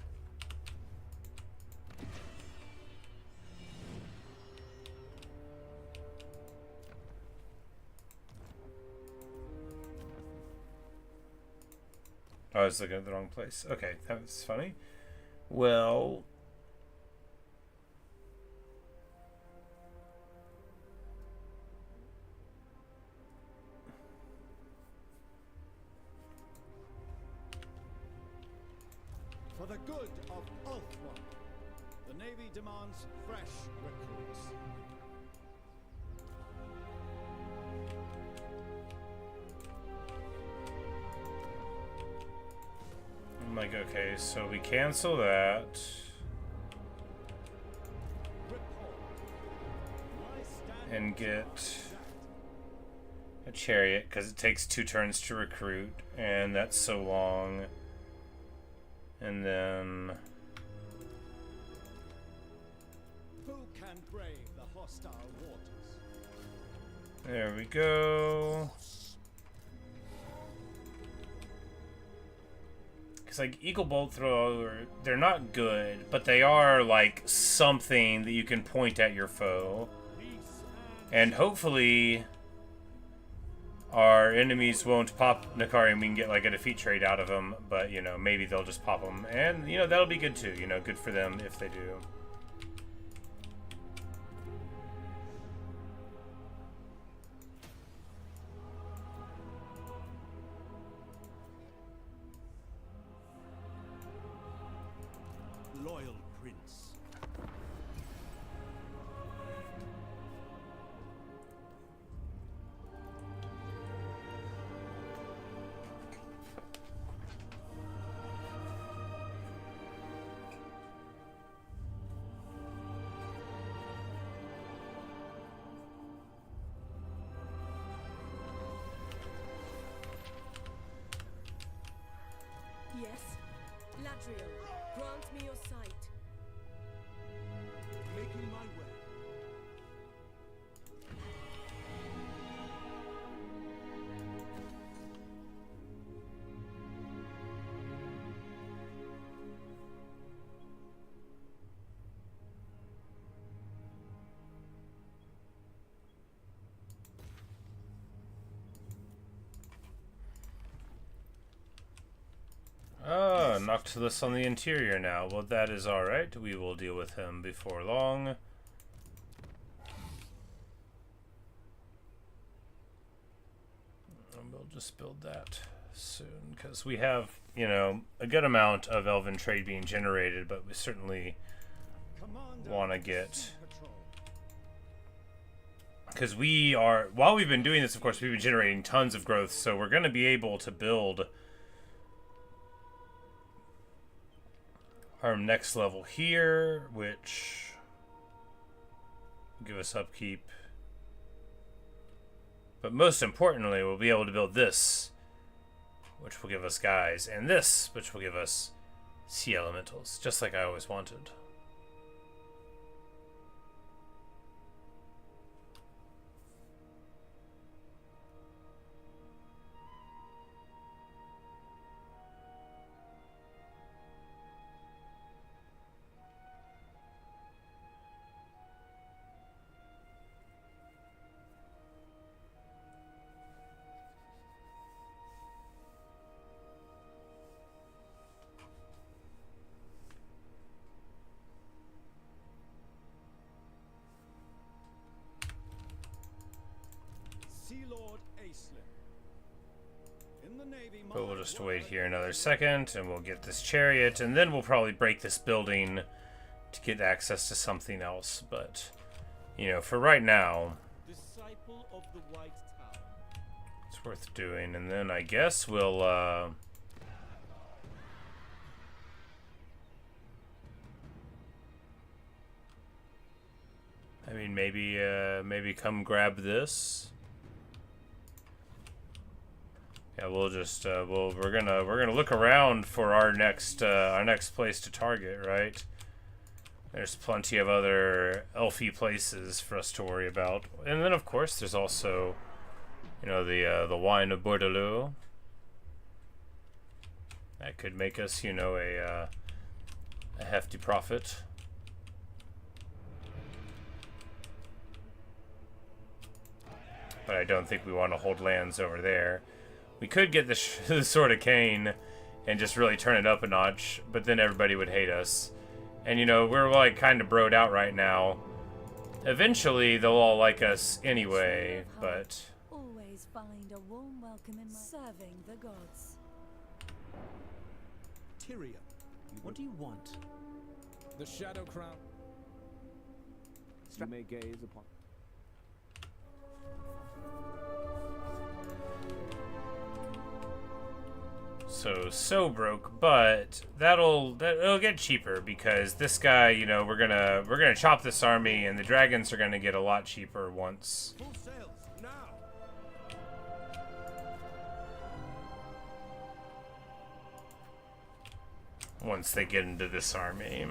I was looking at the wrong place. Okay, that was funny. Well... For the good of Ulthuan, the Navy demands fresh recruits. I'm like, okay, so we cancel that. Report. My and get a chariot, because it takes 2 turns to recruit, and that's so long. And then Who can brave the hostile waters? there we go. Because, like, Eagle Bolt Thrower, they're not good, but they are, like, something that you can point at your foe. And hopefully our enemies won't pop Nakari and we can get, like, a defeat trade out of them. But, you know, maybe they'll just pop them. And, you know, that'll be good, too. You know, good for them if they do. Loyal prince. Yes. Ladriel, grant me your sight. Making my way. Oh, Noctilus on the interior now. Well, that is alright. We will deal with him before long. And we'll just build that soon, because we have, you know, a good amount of elven trade being generated, but we certainly want to get... Because we are, while we've been doing this, of course, we've been generating tons of growth, so we're going to be able to build our next level here, which will give us upkeep. But most importantly, we'll be able to build this, which will give us guys, and this, which will give us sea elementals, just like I always wanted. Sea Lord Aislinn. In the Navy, But we'll just wait here another second, and we'll get this chariot, and then we'll probably break this building to get access to something else. But, you know, for right now, Disciple of the White Tower. it's worth doing. And then I guess we'll, I mean, maybe come grab this. Yeah, we'll just we're gonna look around for our next place to target, right? There's plenty of other elfy places for us to worry about, and then of course there's also, you know, the wine of Bordeaux. That could make us, you know, a hefty profit. But I don't think we want to hold lands over there. We could get the Sword of Cain and just really turn it up a notch, but then everybody would hate us. And, you know, we're, like, kind of broed out right now. Eventually, they'll all like us anyway, but... Always find a warm welcome in serving the gods. Tyrion, what do you want? The Shadow Crown. You may gaze upon. So broke, but that'll get cheaper because this guy, you know, we're gonna chop this army, and the dragons are gonna get a lot cheaper once. Full sails now. Once they get into this army.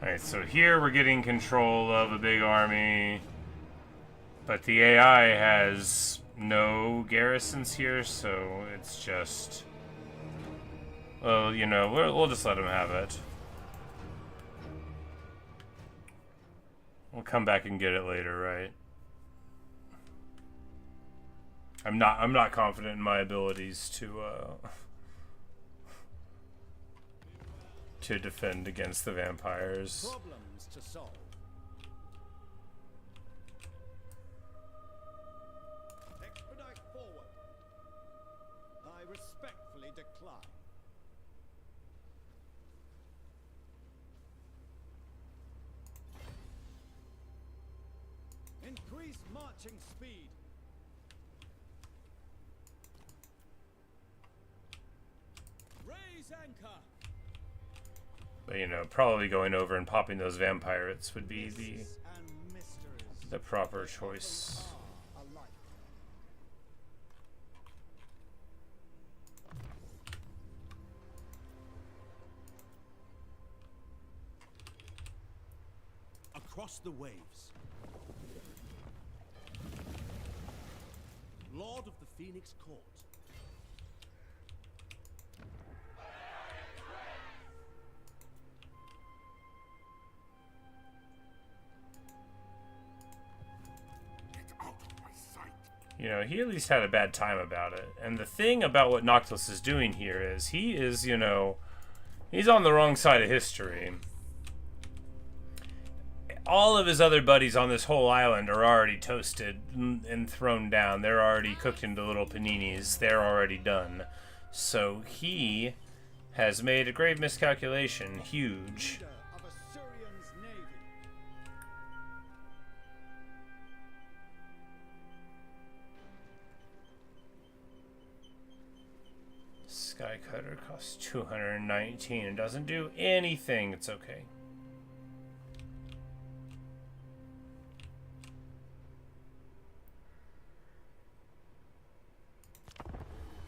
Alright, so here we're getting control of a big army, but the AI has no garrisons here, so it's just... Well, you know, we'll just let him have it. We'll come back and get it later, right? I'm not confident in my abilities to defend against the vampires. Problems to solve. Expedite forward. I respectfully decline. Increase marching speed. Raise anchor. But, you know, probably going over and popping those vampirates would be And mysteries the proper choice. are alike. Across the waves. Lord of the Phoenix Court. You know, he at least had a bad time about it. And the thing about what Noctilus is doing here is he is, you know, he's on the wrong side of history. All of his other buddies on this whole island are already toasted and thrown down. They're already cooked into little paninis. They're already done. So he has made a grave miscalculation. Huge. Leader of Assyrian's navy. Skycutter costs 219. It doesn't do anything. It's okay.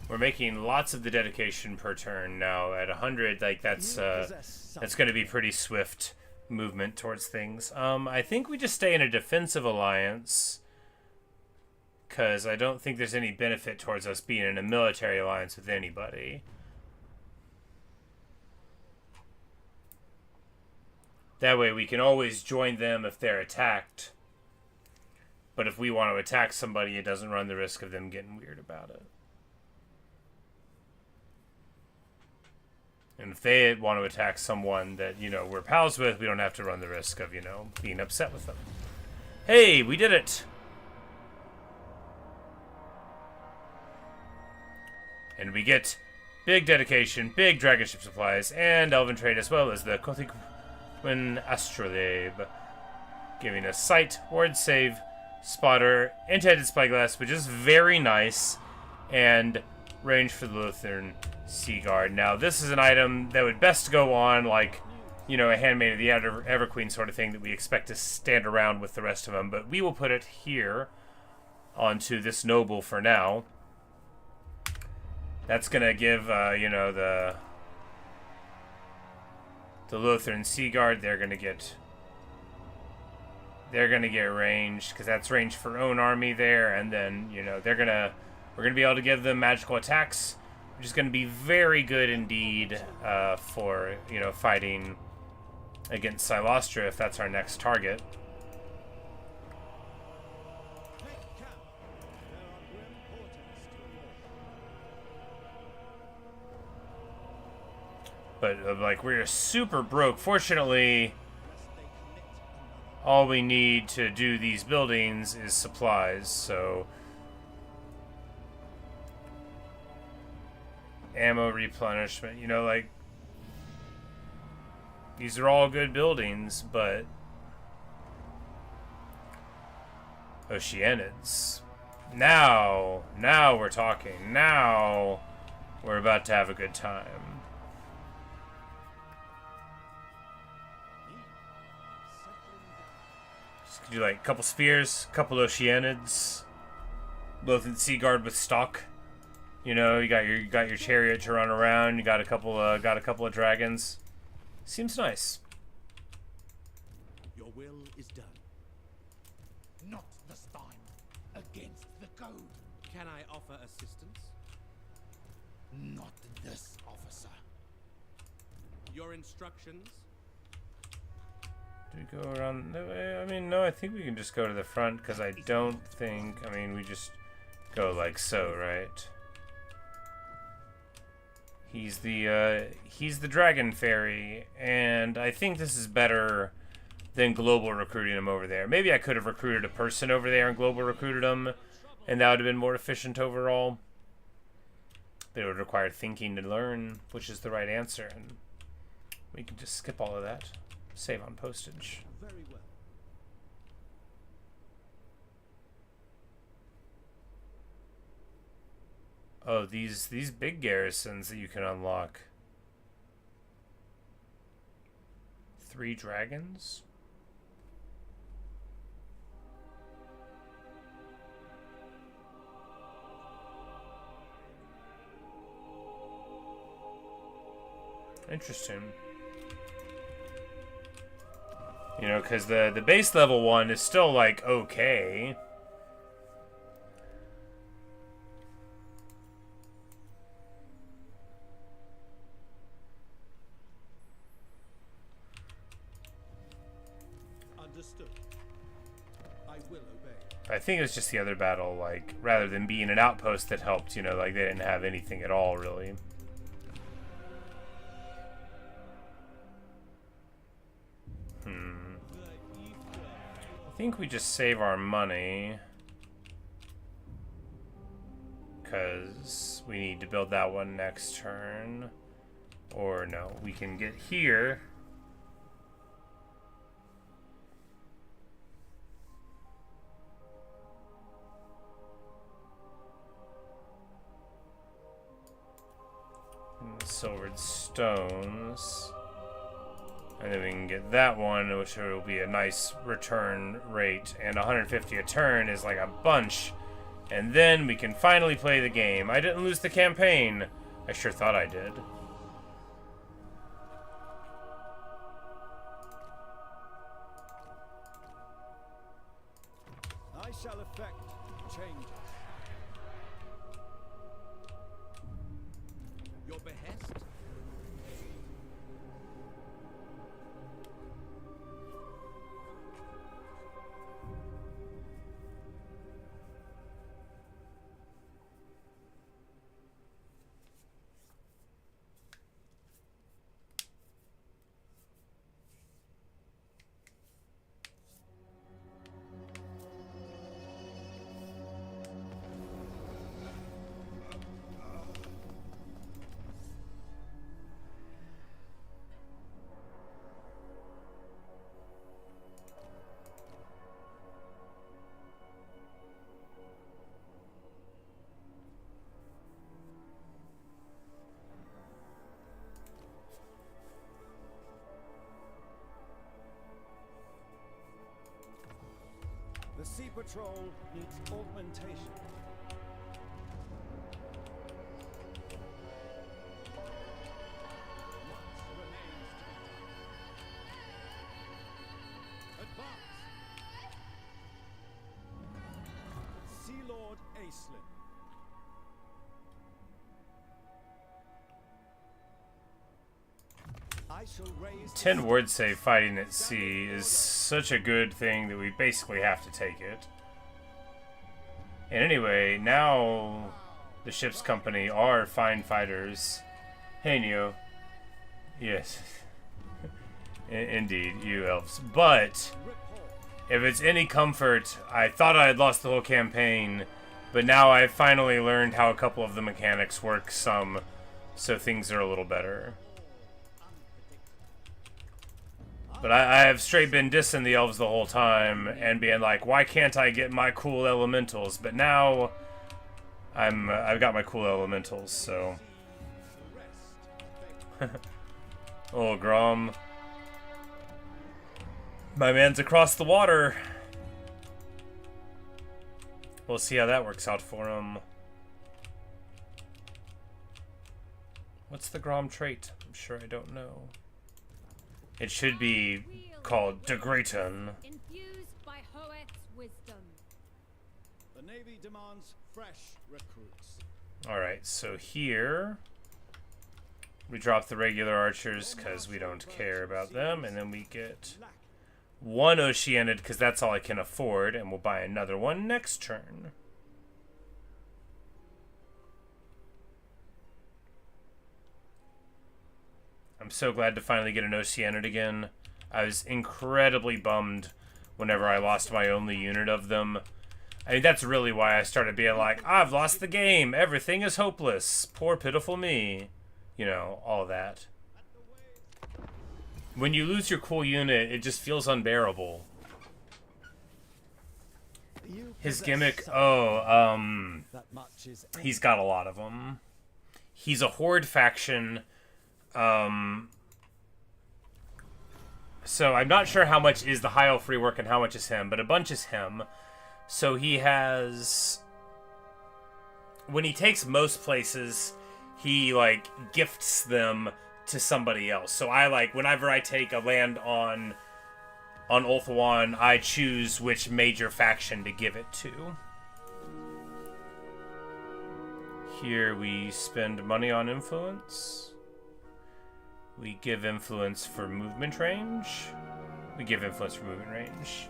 We're making lots of the dedication per turn now. At 100, like that's going to be pretty swift movement towards things. I think we just stay in a defensive alliance, because I don't think there's any benefit towards us being in a military alliance with anybody. That way we can always join them if they're attacked. But if we want to attack somebody, it doesn't run the risk of them getting weird about it. And if they want to attack someone that, you know, we're pals with, we don't have to run the risk of, you know, being upset with them. Hey, we did it! And we get big dedication, big dragonship supplies, and elven trade, as well as the Kothikuin astrolabe, giving us sight, ward save, spotter, enchanted spyglass, which is very nice, and range for the Ulthuan Sea Guard. Now, this is an item that would best go on, like, you know, a Handmaid of the Everqueen sort of thing that we expect to stand around with the rest of them, but we will put it here onto this noble for now. That's gonna give, you know, the Ulthuan Sea Guard, they're gonna get range, because that's range for own army there, and then, you know, we're gonna be able to give them magical attacks, which is gonna be very good indeed for, you know, fighting against Silostra if that's our next target. Take camp. There are grim portents to But like we're super broke. Fortunately, all we need to do these buildings is supplies, so ammo replenishment, you know, like these are all good buildings, but Oceanids. Now we're talking. Now we're about to have a good time. Just do like a couple spears, couple Oceanids, both in Seaguard with stock. You know, you got your chariot to run around. You got a couple of dragons. Seems nice. Your will is done. Not this time. Against the code. Can I offer assistance? Not this, officer. Your instructions? Do we go around? I mean, no. I think we can just go to the front because I don't think. I mean, we just go like so, right? He's the dragon fairy, and I think this is better than global recruiting him over there. Maybe I could have recruited a person over there and global recruited him, and that would have been more efficient overall. But it would require thinking to learn which is the right answer, and we can just skip all of that. Save on postage. Very well. Oh, these big garrisons that you can unlock. 3 dragons? Interesting. You know, because the base level one is still like okay. Understood. I will obey. I think it was just the other battle, like, rather than being an outpost that helped, you know, like, they didn't have anything at all, really. I think we just save our money. Because we need to build that one next turn. Or no, we can get here. And the silvered stones. And then we can get that one, which will be a nice return rate. And 150 a turn is like a bunch. And then we can finally play the game. I didn't lose the campaign. I sure thought I did. I shall effect changes. Your behest? The Sea Patrol needs augmentation. What remains to be done? Advance! Sea Lord Aislinn. I shall raise 10 word save fighting at sea is such a good thing that we basically have to take it. And anyway, now the ship's company are fine fighters. Hey Neo. Yes. Indeed, you elves. But if it's any comfort, I thought I had lost the whole campaign, but now I've finally learned how a couple of the mechanics work some, so things are a little better. But I have straight been dissing the elves the whole time and being like, why can't I get my cool elementals? But now I've got my cool elementals, so. Oh, Grom. My man's across the water. We'll see how that works out for him. What's the Grom trait? I'm sure I don't know. It should be called Degrayton. Infused by Hoeth's wisdom. The Navy demands fresh recruits. Alright, so here we drop the regular archers because we don't care about them, and then we get one Oceanid because that's all I can afford, and we'll buy another one next turn. I'm so glad to finally get an Oceanid again. I was incredibly bummed whenever I lost my only unit of them. I mean, that's really why I started being like, I've lost the game. Everything is hopeless. Poor, pitiful me. You know, all of that. When you lose your cool unit, it just feels unbearable. His gimmick, he's got a lot of them. He's a horde faction. So I'm not sure how much is the High Elf rework and how much is him, but a bunch is him. So he has, when he takes most places, he like gifts them to somebody else. So I like, whenever I take a land on Ulthuan, I choose which major faction to give it to. Here we spend money on influence. We give influence for movement range. We give influence for movement range.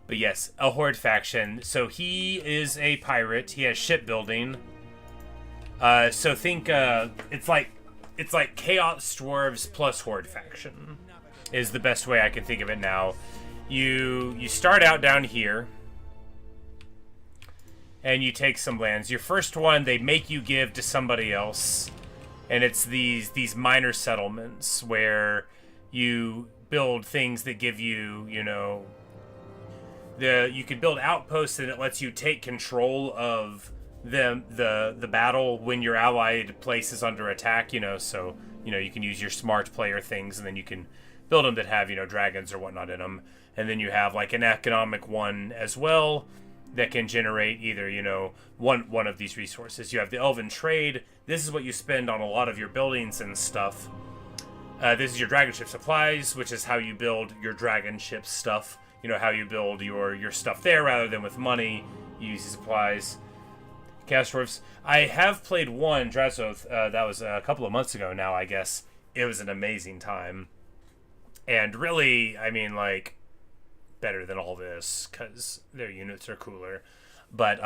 But yes, a horde faction. So he is a pirate. He has shipbuilding. So think it's like Chaos Dwarves plus horde faction is the best way I can think of it now. You start out down here and you take some lands. Your first one they make you give to somebody else. And it's these minor settlements where you build things that give you, you know, you can build outposts and it lets you take control of the battle when your allied place is under attack, you know, so, you know, you can use your smart player things and then you can build them that have, you know, dragons or whatnot in them. And then you have like an economic one as well that can generate either, you know, one of these resources. You have the Elven Trade. This is what you spend on a lot of your buildings and stuff. This is your dragonship supplies, which is how you build your dragonship stuff. You know, how you build your stuff there rather than with money. You use the supplies. Chaos Dwarves. I have played one, Drazoth, that was a couple of months ago now, I guess. It was an amazing time. And really, I mean, like, better than all this, because their units are cooler. But,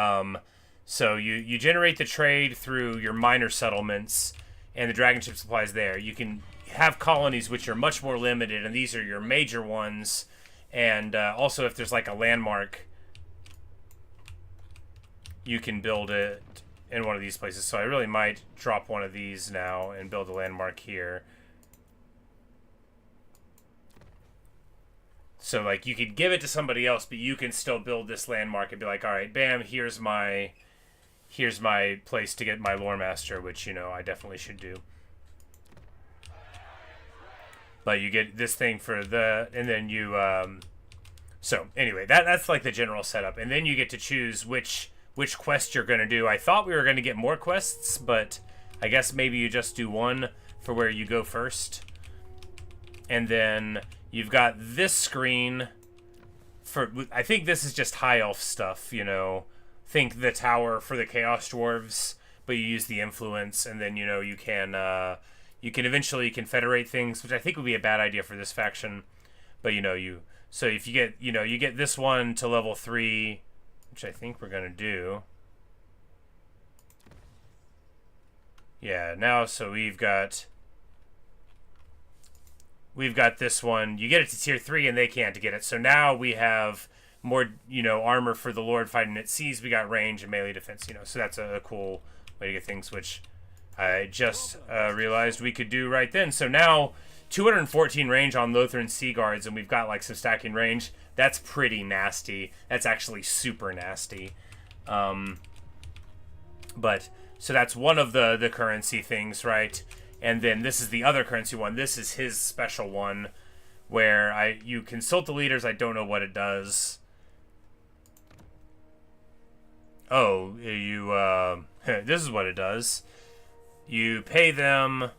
so you generate the trade through your minor settlements, and the dragonship supplies there. You can have colonies which are much more limited, and these are your major ones. And also, if there's like a landmark, you can build it in one of these places. So I really might drop one of these now and build a landmark here. So like you could give it to somebody else, but you can still build this landmark and be like, all right, bam, here's my place to get my lore master, which, you know, I definitely should do. But you get this thing for and then you, so anyway, that's like the general setup. And then you get to choose which quest you're going to do. I thought we were going to get more quests, but I guess maybe you just do one for where you go first. And then you've got this screen for, I think this is just high elf stuff, you know. Think the tower for the Chaos Dwarves, but you use the influence, and then, you know, you can eventually confederate things, which I think would be a bad idea for this faction. But, you know, so if you get, you know, you get this one to level 3, which I think we're going to do. Yeah, now, so we've got we've got this one. You get it to tier 3 and they can't get it. So now we have more, armor for the Lord fighting at seas. We got range and melee defense, So that's a cool way to get things, which I just realized we could do right then. So now 214 range on Lothran Sea Guards, and we've got like some stacking range. That's pretty nasty. That's actually super nasty. But so that's one of the currency things, right? And then this is the other currency one. This is his special one, where you consult the leaders. I don't know what it does. Oh, this is what it does. You pay them,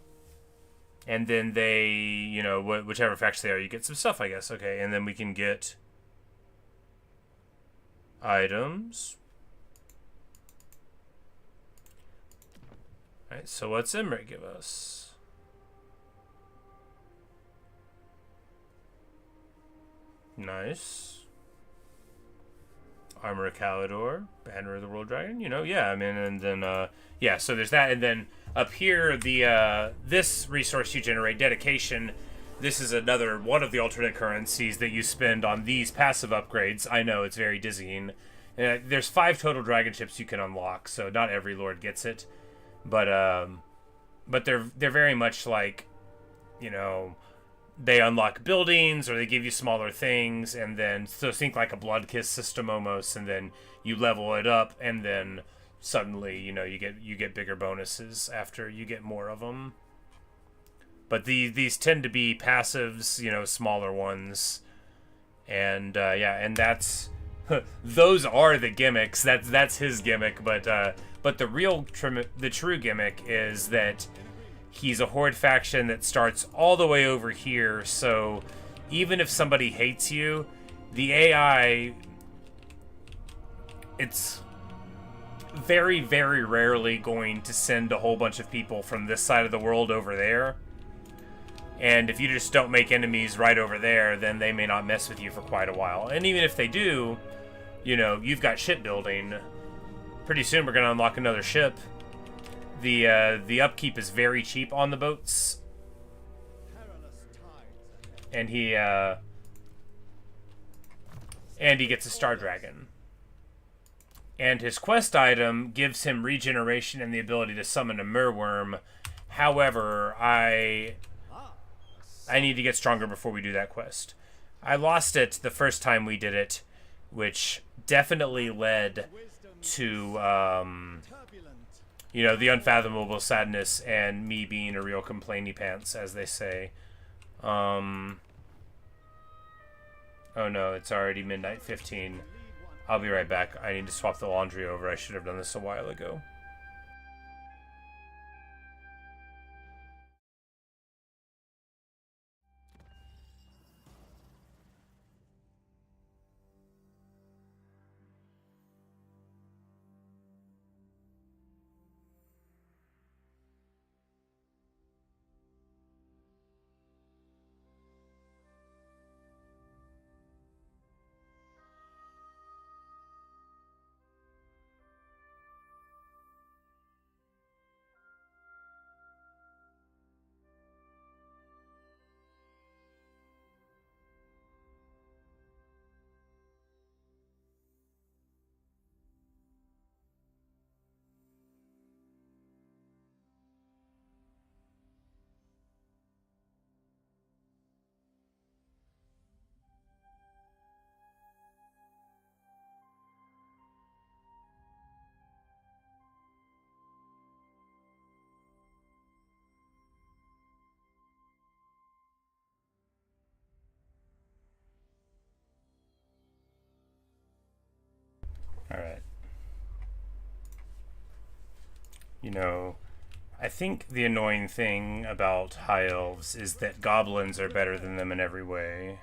and then they, whichever faction they are, you get some stuff, I guess. Okay, and then we can get items. Alright, so what's Emmerich give us? Nice. Armor of Calidor, Banner of the World Dragon, yeah, I mean, and then, yeah, so there's that, and then up here, this resource you generate, Dedication, this is another one of the alternate currencies that you spend on these passive upgrades. I know, it's very dizzying. There's 5 total dragon ships you can unlock, so not every lord gets it, but they're very much like, they unlock buildings, or they give you smaller things, and then so think like a blood kiss system almost, and then you level it up, and then suddenly you get bigger bonuses after you get more of them. But these tend to be passives, smaller ones, and yeah, and that's those are the gimmicks. That's his gimmick, but the true gimmick is that he's a horde faction that starts all the way over here, so even if somebody hates you, the AI, it's very, very rarely going to send a whole bunch of people from this side of the world over there. And if you just don't make enemies right over there, then they may not mess with you for quite a while. And even if they do, you've got shipbuilding. Pretty soon we're going to unlock another ship. The upkeep is very cheap on the boats, and he gets a Star Dragon. And his quest item gives him regeneration and the ability to summon a Merworm. However, I need to get stronger before we do that quest. I lost it the first time we did it, which definitely led to the unfathomable sadness and me being a real complainy pants, as they say. Oh no, it's already midnight 15. I'll be right back. I need to swap the laundry over. I should have done this a while ago. Alright. I think the annoying thing about High Elves is that goblins are better than them in every way.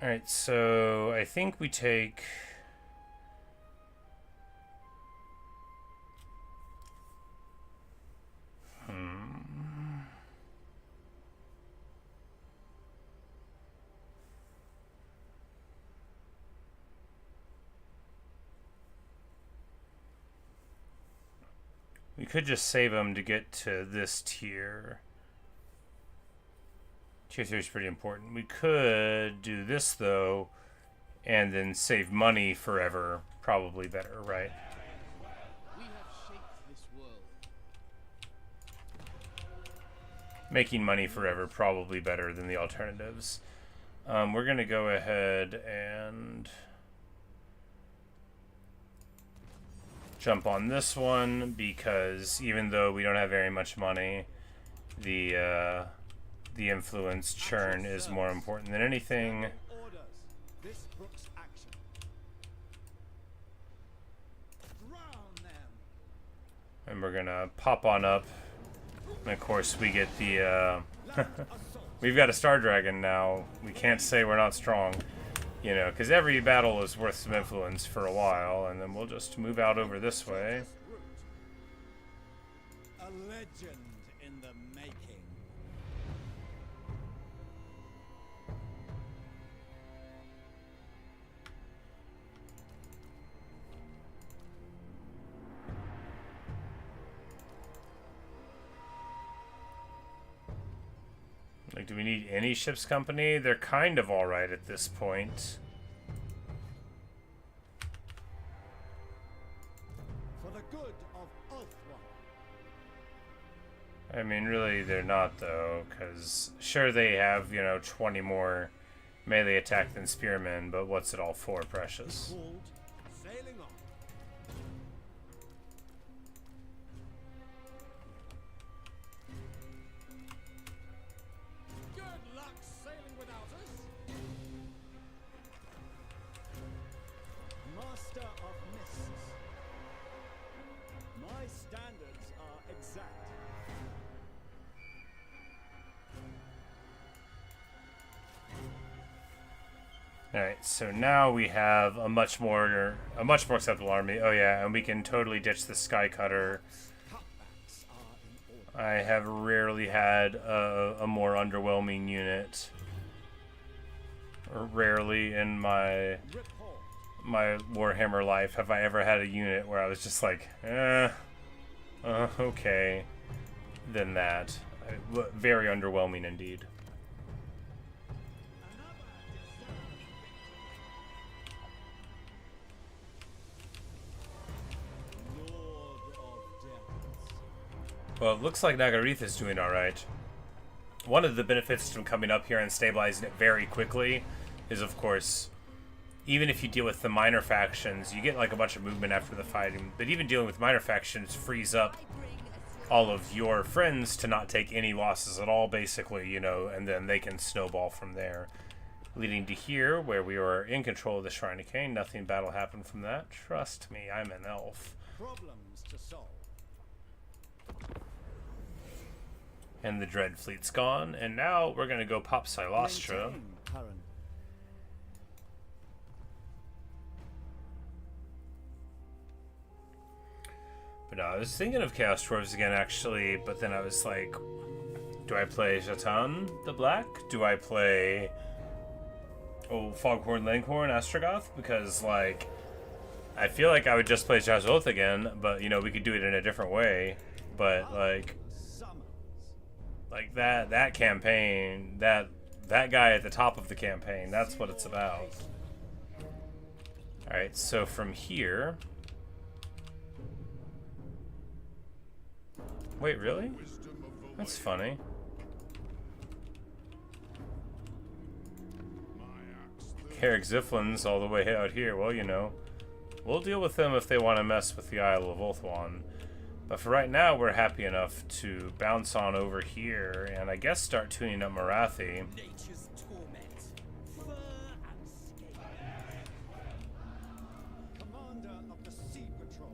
Alright, so I think we take... We could just save them to get to this tier. Tier 3 is pretty important. We could do this, though, and then save money forever. Probably better, right? We have shaped this world. Making money forever, probably better than the alternatives. We're going to go ahead and jump on this one, because even though we don't have very much money, the influence churn is more important than anything. Orders. This brooks action. Drown them. And we're gonna pop on up, and of course we get the we've got a star dragon now. We can't say we're not strong, you know, because every battle is worth some influence for a while, and then we'll just move out over this way. A legend in the making. Like, do we need any ship's company? They're kind of alright at this point. For the good of Ulthuan. I mean, really, they're not, though, because sure, they have, you know, 20 more melee attack than spearmen, but what's it all for, precious? Called Sailing on. Good luck sailing without us. Master of Mists. My standards are exact. Alright, so now we have a much more acceptable army. Oh yeah, and we can totally ditch the Sky Cutter. Cutbacks are in order. I have rarely had a more underwhelming unit. Or rarely in my Report. Warhammer life have I ever had a unit where I was just like, okay, than that. Very underwhelming indeed. Lord of Devils. Well, it looks like Nagarith is doing alright. One of the benefits from coming up here and stabilizing it very quickly is, of course, even if you deal with the minor factions, you get like a bunch of movement after the fighting, but even dealing with minor factions frees up all of your friends to not take any losses at all, basically, you know, and then they can snowball from there. Leading to here, where we were in control of the Shrine of Cain. Nothing battle happened from that. Trust me, I'm an elf. Problems to solve. And the Dread Fleet's gone, and now we're gonna go pop Silostra. Maintain current. But no, I was thinking of Chaos Dwarves again, actually, but then I was like, do I play Jatan the Black? Do I play Foghorn Langhorn Astrogoth? Because, like, I feel like I would just play Jazoth again, but, you know, we could do it in a different way. But, Summons. like that campaign, that guy at the top of the campaign, that's what it's about. Alright, so from here... Wait, really? That's funny. Carrick Ziflin's all the way out here. Well, you know, we'll deal with them if they want to mess with the Isle of Ulthuan. But for right now, we're happy enough to bounce on over here and I guess start tuning up Marathi. Nature's torment. Fur and scale. Commander of the Sea Patrol.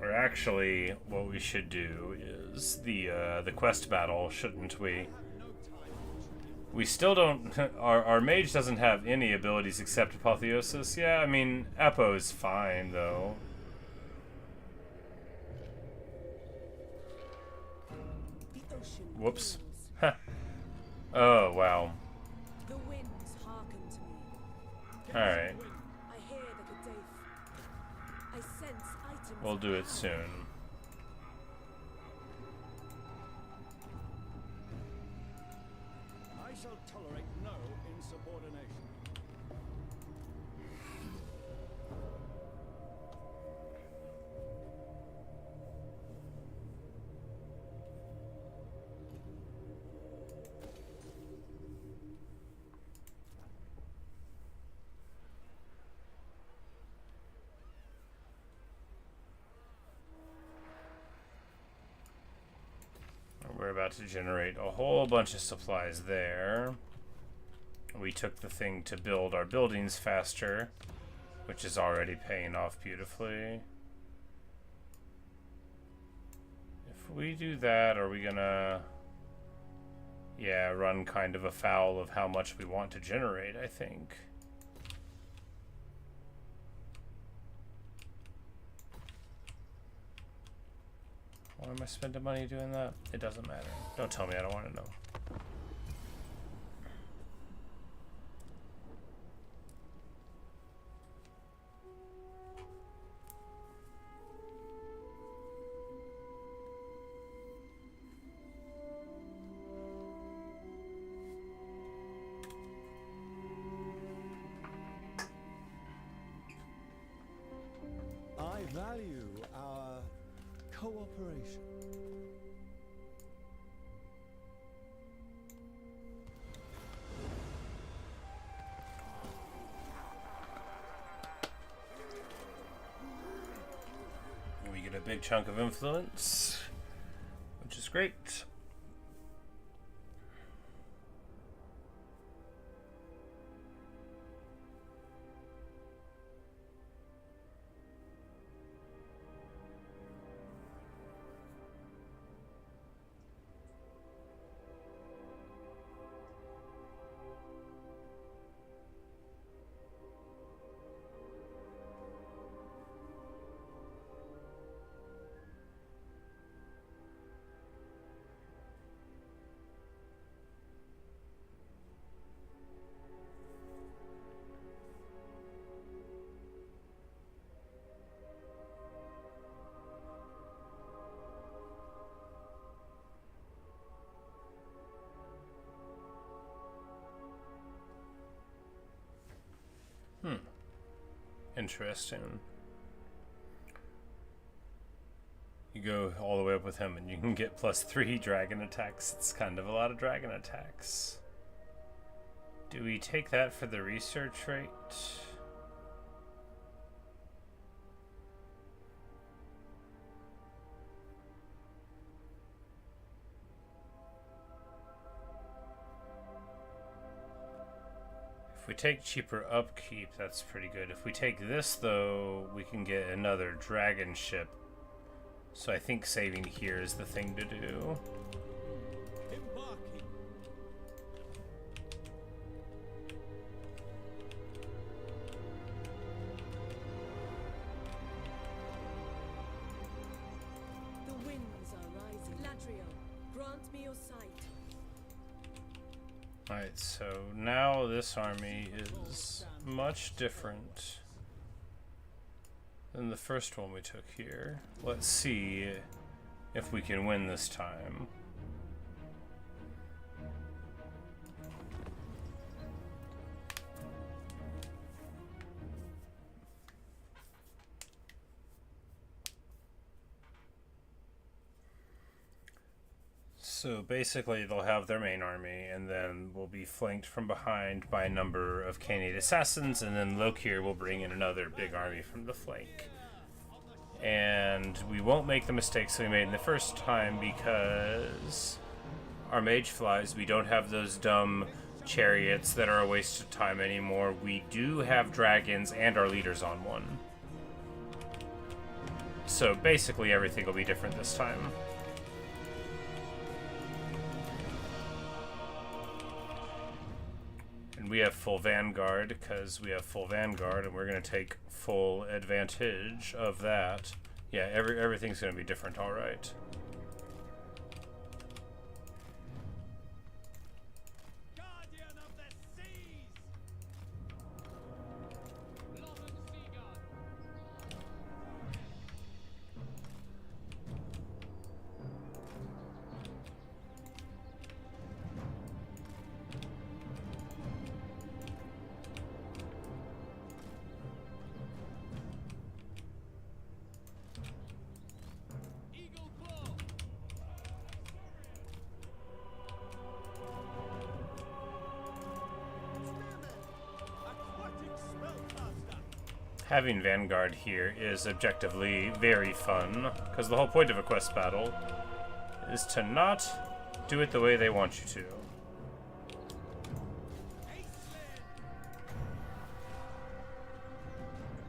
Or actually, what we should do is the quest battle, shouldn't we? We still don't... Our mage doesn't have any abilities except Apotheosis. Yeah, I mean, Apo is fine, though. The ocean Whoops. calls. Huh. Oh, wow. The winds hearken to me. Alright. I hear the Kadaif. I sense items. We'll do it of power. soon. I shall tolerate that to generate a whole bunch of supplies there. We took the thing to build our buildings faster, which is already paying off beautifully. If we do that, are we gonna... yeah, run kind of afoul of how much we want to generate, I think. Why am I spending money doing that? It doesn't matter. Don't tell me, I don't want to know. I value our cooperation. We get a big chunk of influence, which is great. Interesting. You go all the way up with him and you can get +3 dragon attacks. It's kind of a lot of dragon attacks. Do we take that for the research rate? If we take cheaper upkeep, that's pretty good. If we take this, though, we can get another dragonship. So I think saving here is the thing to do. Embarking. The winds are rising. Latrio, grant me your sight. Alright, so now this army is much different than the first one we took here. Let's see if we can win this time. So basically they'll have their main army and then we'll be flanked from behind by a number of Khanate assassins, and then Lokir will bring in another big army from the flank. And we won't make the mistakes we made in the first time because our mage flies, we don't have those dumb chariots that are a waste of time anymore. We do have dragons and our leader's on one. So basically everything will be different this time. We have full vanguard because we have full vanguard, and we're going to take full advantage of that. Yeah, everything's going to be different, all right. Guardian of the seas. Lothern Seaguard. Eagle Claw. Aquatic spellcaster. Having vanguard here is objectively very fun, because the whole point of a quest battle is to not Do it the way they want you to.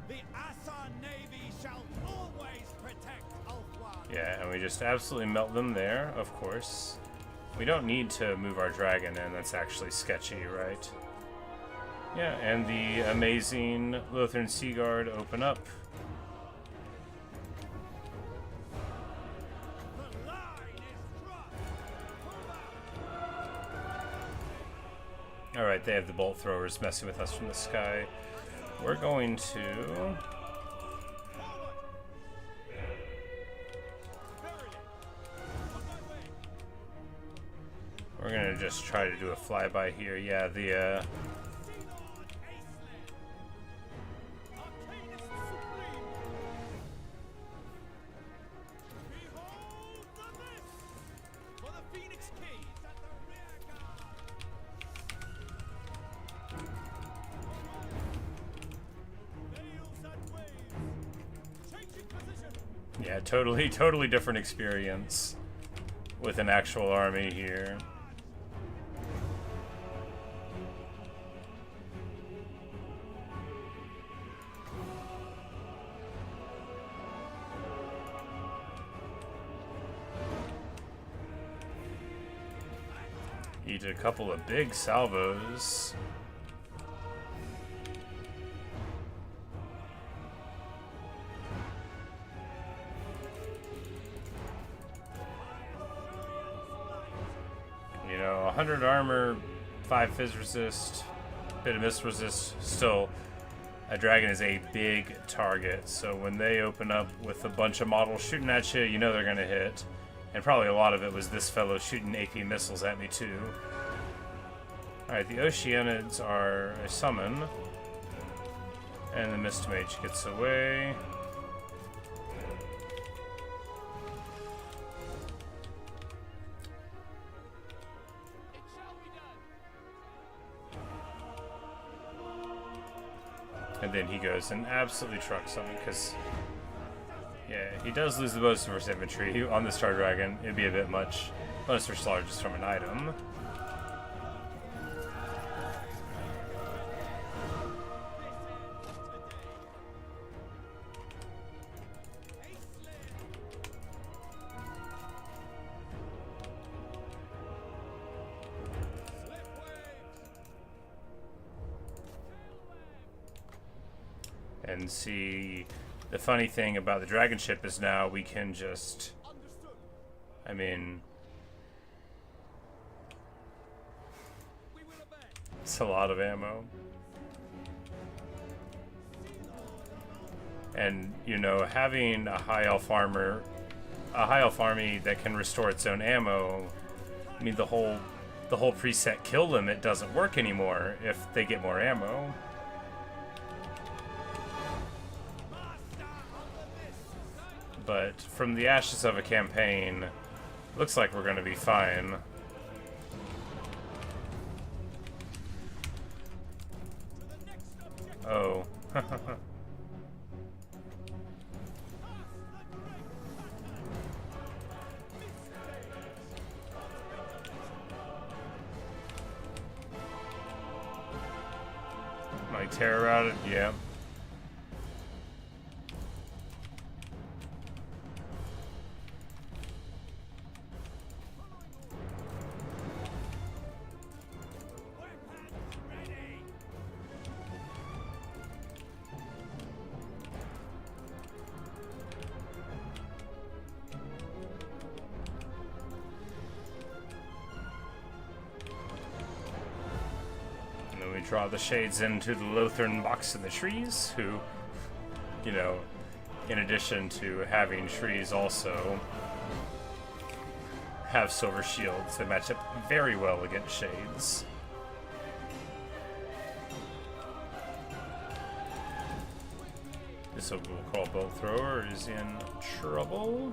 The Aislinn Navy shall always protect Ulthuan. Yeah, and we just absolutely melt them there, of course. We don't need to move our dragon in, that's actually sketchy, right? Yeah, and the amazing Ulthuan Sea Guard open up. The line is crossed. Alright, they have the bolt throwers messing with us from the sky. We're going to... We're gonna just try to do a flyby here. Yeah, the yeah, totally different experience with an actual army here. He did a couple of big salvos. You know, 100 armor, 5 fizz resist, bit of miss resist. Still, a dragon is a big target. So when they open up with a bunch of models shooting at you, you know they're gonna hit. And probably a lot of it was this fellow shooting AP missiles at me too. Alright, the Oceanids are a summon. And the Mist Mage gets away. It shall be done. And then he goes and absolutely trucks something because... Yeah, he does lose the most of his infantry on the Star Dragon. It'd be a bit much. Most for slaughter just from an item. And see... The funny thing about the dragonship is now we can just, I mean, it's a lot of ammo. And, you know, having a high elf armor, a high elf army that can restore its own ammo, I mean, the whole preset kill limit doesn't work anymore if they get more ammo. But from the ashes of a campaign, looks like we're going to be fine. Oh. My terror routed? Yeah. Draw the shades into the Ulthuan box in the trees, who, you know, in addition to having trees, also have silver shields that match up very well against shades. This we'll call bolt thrower is in trouble.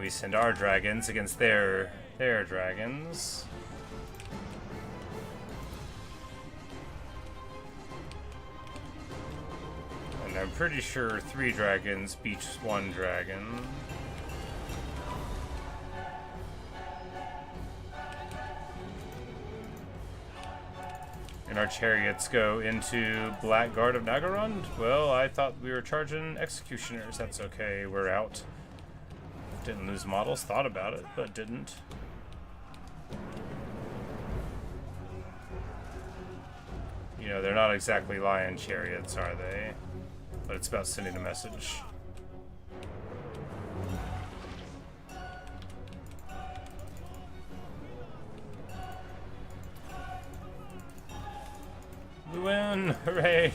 we send our dragons against their dragons. And I'm pretty sure 3 dragons beats 1 dragon. And our chariots go into Blackguard of Nagarond? Well, I thought we were charging executioners. That's okay, we're out. Didn't lose models, thought about it, but didn't. You know, they're not exactly lion chariots, are they? But it's about sending a message. We win! Hooray!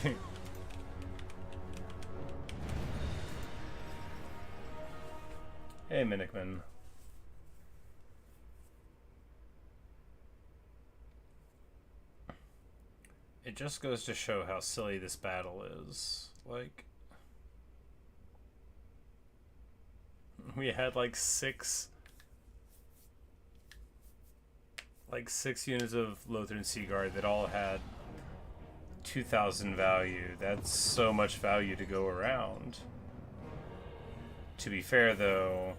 Hey, Minikman. It just goes to show how silly this battle is. Like, we had like six units of Lothran Seaguard that all had 2,000 value. That's so much value to go around. To be fair, though,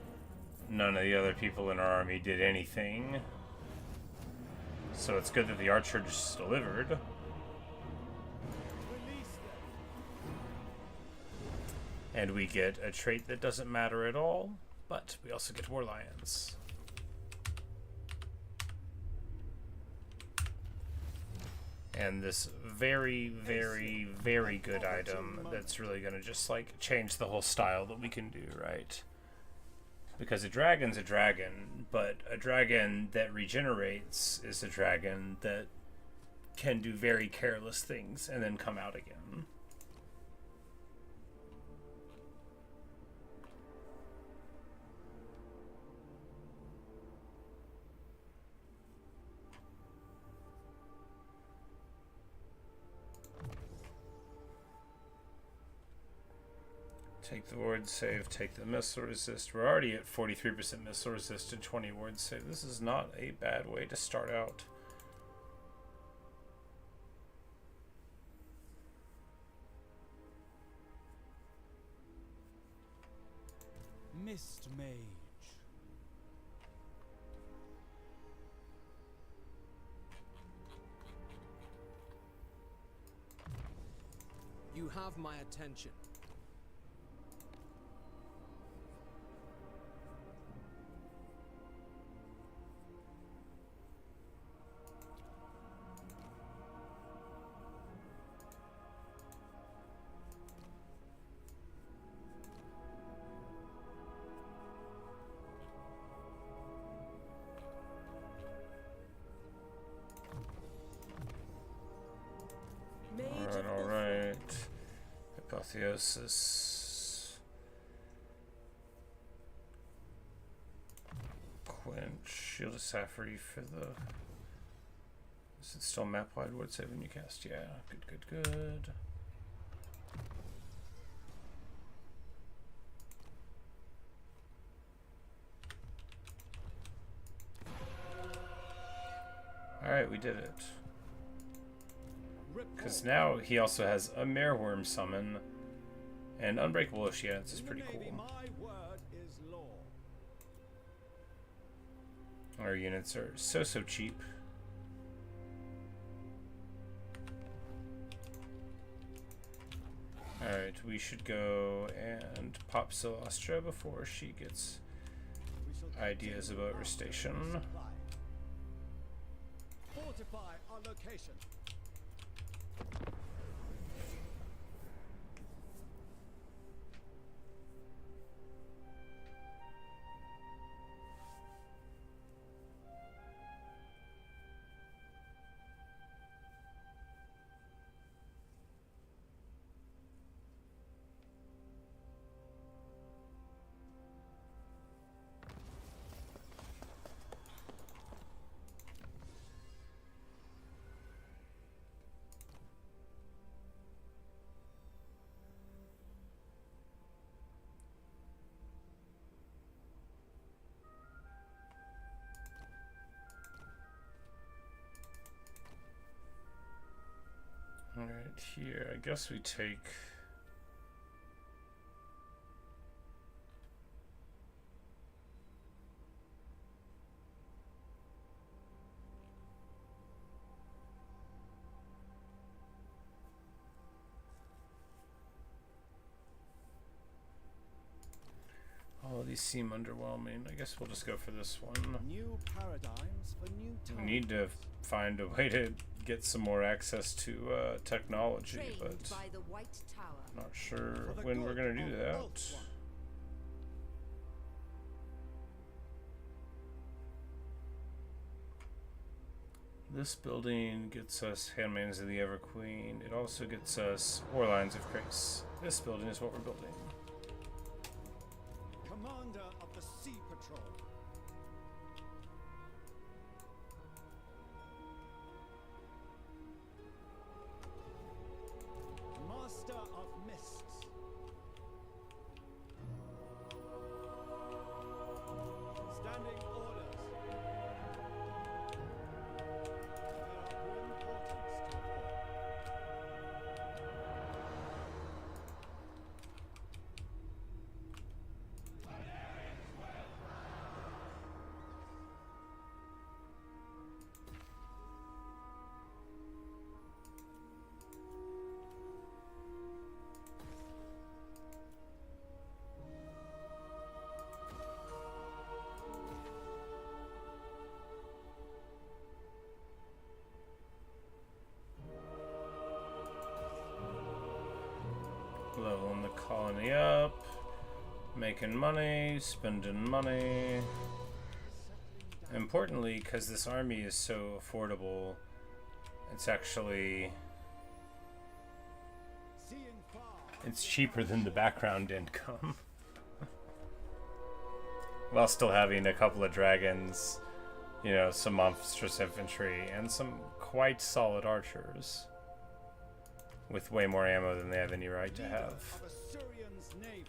none of the other people in our army did anything. So it's good that the archer just delivered. And we get a trait that doesn't matter at all, but we also get War Lions. And this very, very, very good item that's really going to just like change the whole style that we can do, right? Because a dragon's a dragon, but a dragon that regenerates is a dragon that can do very careless things and then come out again. Take the ward save, take the missile resist. We're already at 43% missile resist and 20 ward save. This is not a bad way to start out. Mist Mage. You have my attention. Alright. Apotheosis. Quench. Shield of Sapphire for the... Is it still map-wide ward save when you cast? Yeah. Good, good, good. Alright, we did it. Because now he also has a Mareworm summon, and Unbreakable Oceanics is pretty cool. Our units are so cheap. Alright, we should go and pop Celestra before she gets ideas about Restation. Fortify our location. Alright, here, I guess we take... All of these seem underwhelming. I guess we'll just go for this one. New paradigms for new times. We need to find a way to get some more access to technology, Trained but by the White Tower. not sure For the when we're good gonna do of that. Ulthuan. This building gets us Handmaidens of the Everqueen. It also gets us Warlines of Grace. This building is what we're building. Commander of the Sea Patrol. Master of Mists. Standing orders. There are grim portents to avoid. Leveling the colony up, making money, spending money. Importantly, because this army is so affordable, it's actually Seeing far. it's cheaper than the background income. While still having a couple of dragons, you know, some monstrous infantry, and some quite solid archers. With way more ammo than they have any right to Leader have. of Assyrian's navy.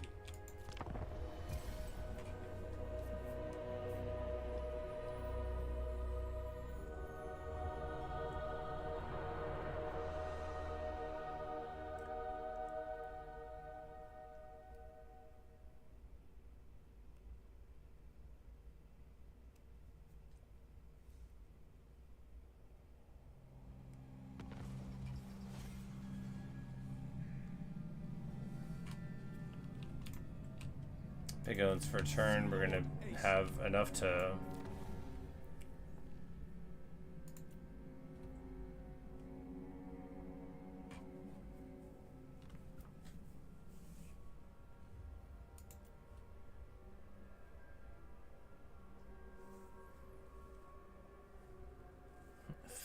Big owns for a turn. We're gonna have enough to.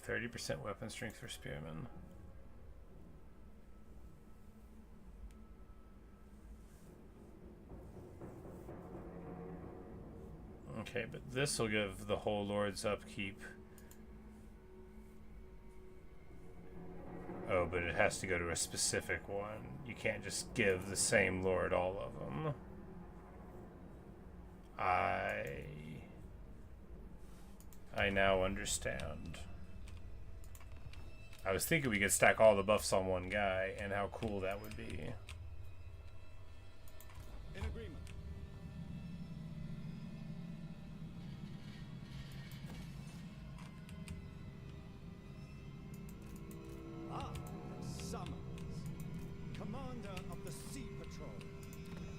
%30 weapon strength for spearmen. Okay, but this will give the whole Lord's upkeep. Oh, but it has to go to a specific one. You can't just give the same Lord all of them. I now understand. I was thinking we could stack all the buffs on one guy, and how cool that would be. In agreement. Ah, summons. Commander of the Sea Patrol.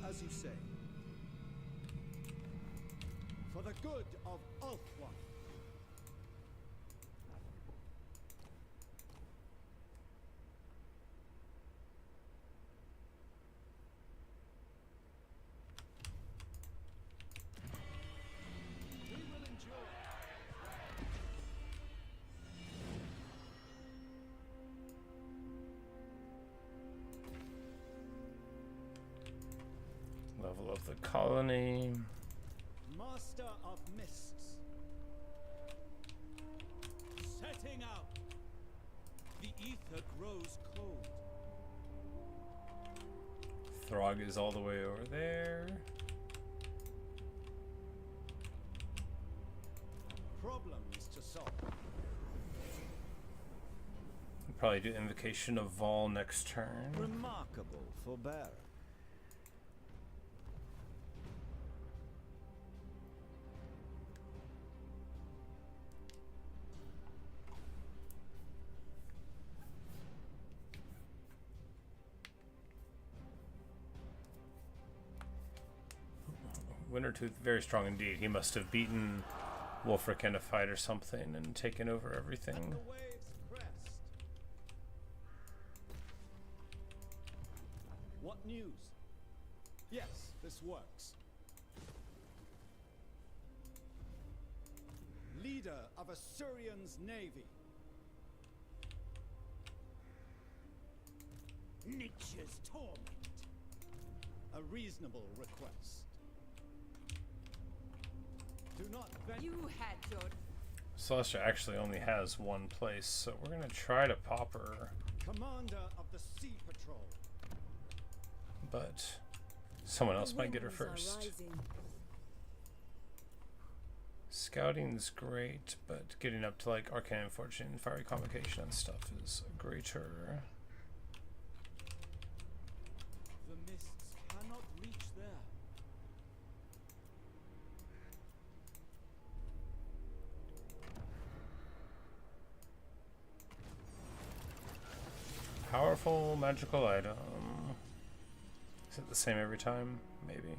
As you say. For the good of Ulthuan. We will endure. Level of the colony. Master of Mists. Setting out. The ether grows cold. Throg is all the way over there. Problems to solve. Probably do Invocation of Vol next turn. Remarkable forbearance. Wintertooth, very strong indeed. He must have beaten Wolfric in a fight or something and taken over everything. The waves crest. What news? Yes, this works. Leader of Assyrian's navy. Nature's torment. A reasonable request. Do not venture. You had your Celestia actually only has one place, so we're gonna try to pop her, Commander of the Sea Patrol. but someone else might get her winds are first. rising. Scouting's great, but getting up to like Arcane Fortune and Fiery Convocation and stuff is greater. The mists cannot reach there. Powerful magical item. Is it the same every time? Maybe.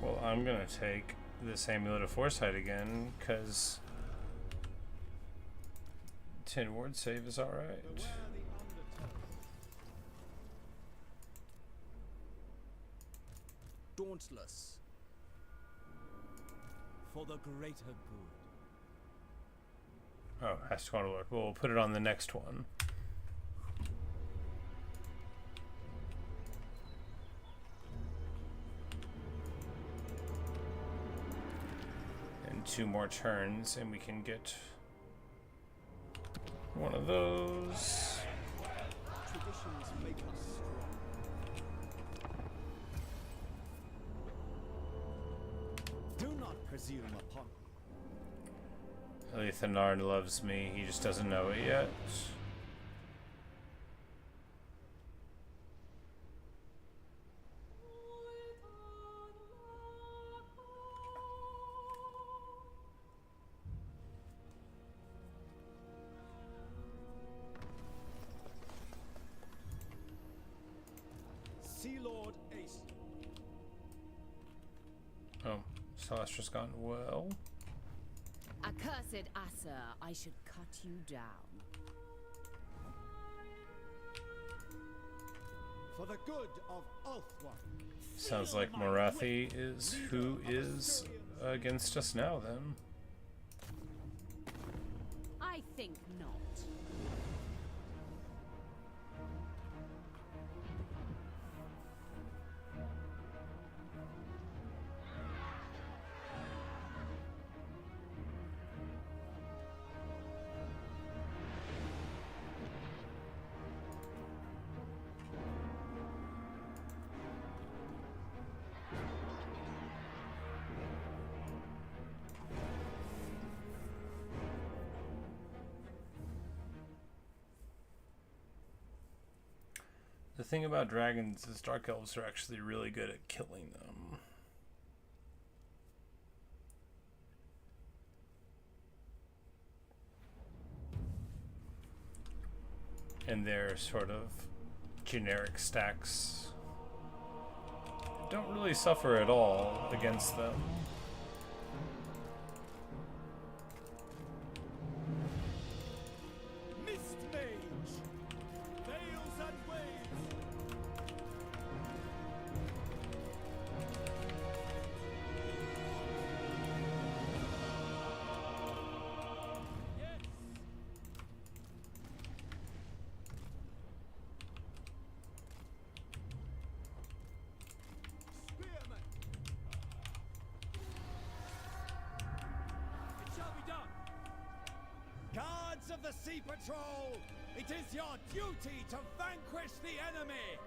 Well, I'm gonna take this Amulet of Foresight again, because 10 ward save is alright. Beware the undertow. Dauntless. For the greater good. Oh, has to go on alert. Well, we'll put it on the next one. And 2 more turns, and we can get one of those. Traditions make us strong. Do not presume upon. Ulthuan loves me, he just doesn't know it yet. Sea Lord Aislinn. Oh, Celestra's gone well. Accursed Asa, I should cut you down. For the good of Ulthuan. Sounds like Morathi is who is against us now then. I think not. The thing about dragons is dark elves are actually really good at killing them. And their sort of generic stacks don't really suffer at all against them. Mist Mage. Veils and waves. Yes! Spearman. It shall be done! Guards of the Sea Patrol. It is your duty to vanquish the enemy.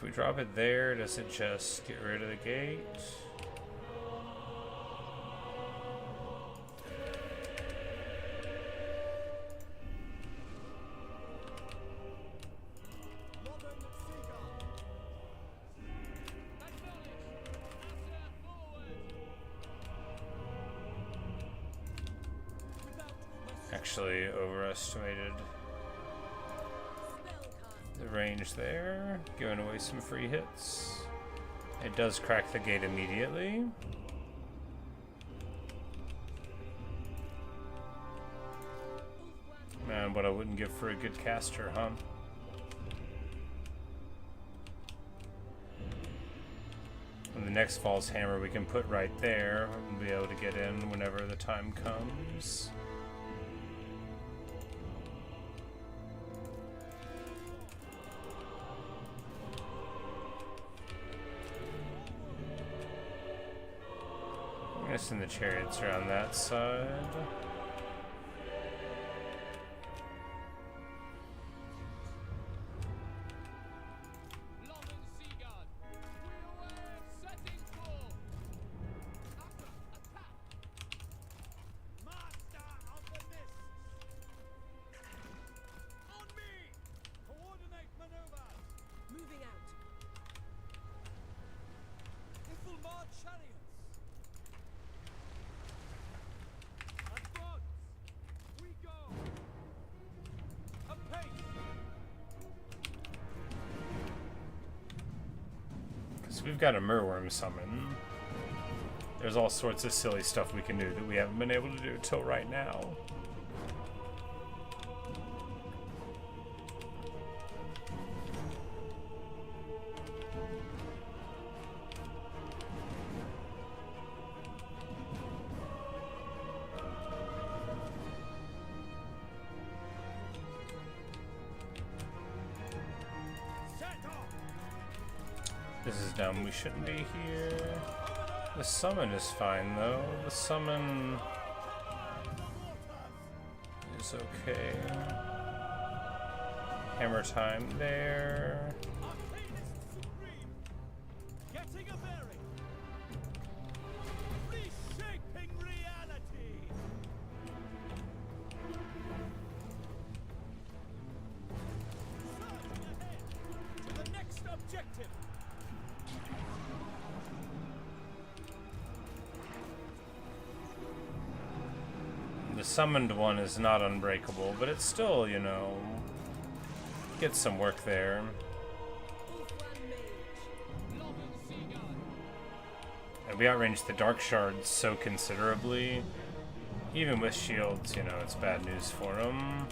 If we drop it there, does it just get rid of the gate? Actually overestimated the range there, giving away some free hits. It does crack the gate immediately. Man, what I wouldn't give for a good caster, huh? And the next false hammer we can put right there and be able to get in whenever the time comes. I'm guessing the chariots are on that side. We've got a Merworm summon. There's all sorts of silly stuff we can do that we haven't been able to do till right now. This is dumb, we shouldn't be here. The summon is fine though. The summon is okay. Hammer time there. Getting a bearing. Reshaping reality. Surging ahead to the next objective. The summoned one is not unbreakable, but it's still, you know, gets some work there. And we outranged the Dark Shards so considerably. Even with shields, you know, it's bad news for them.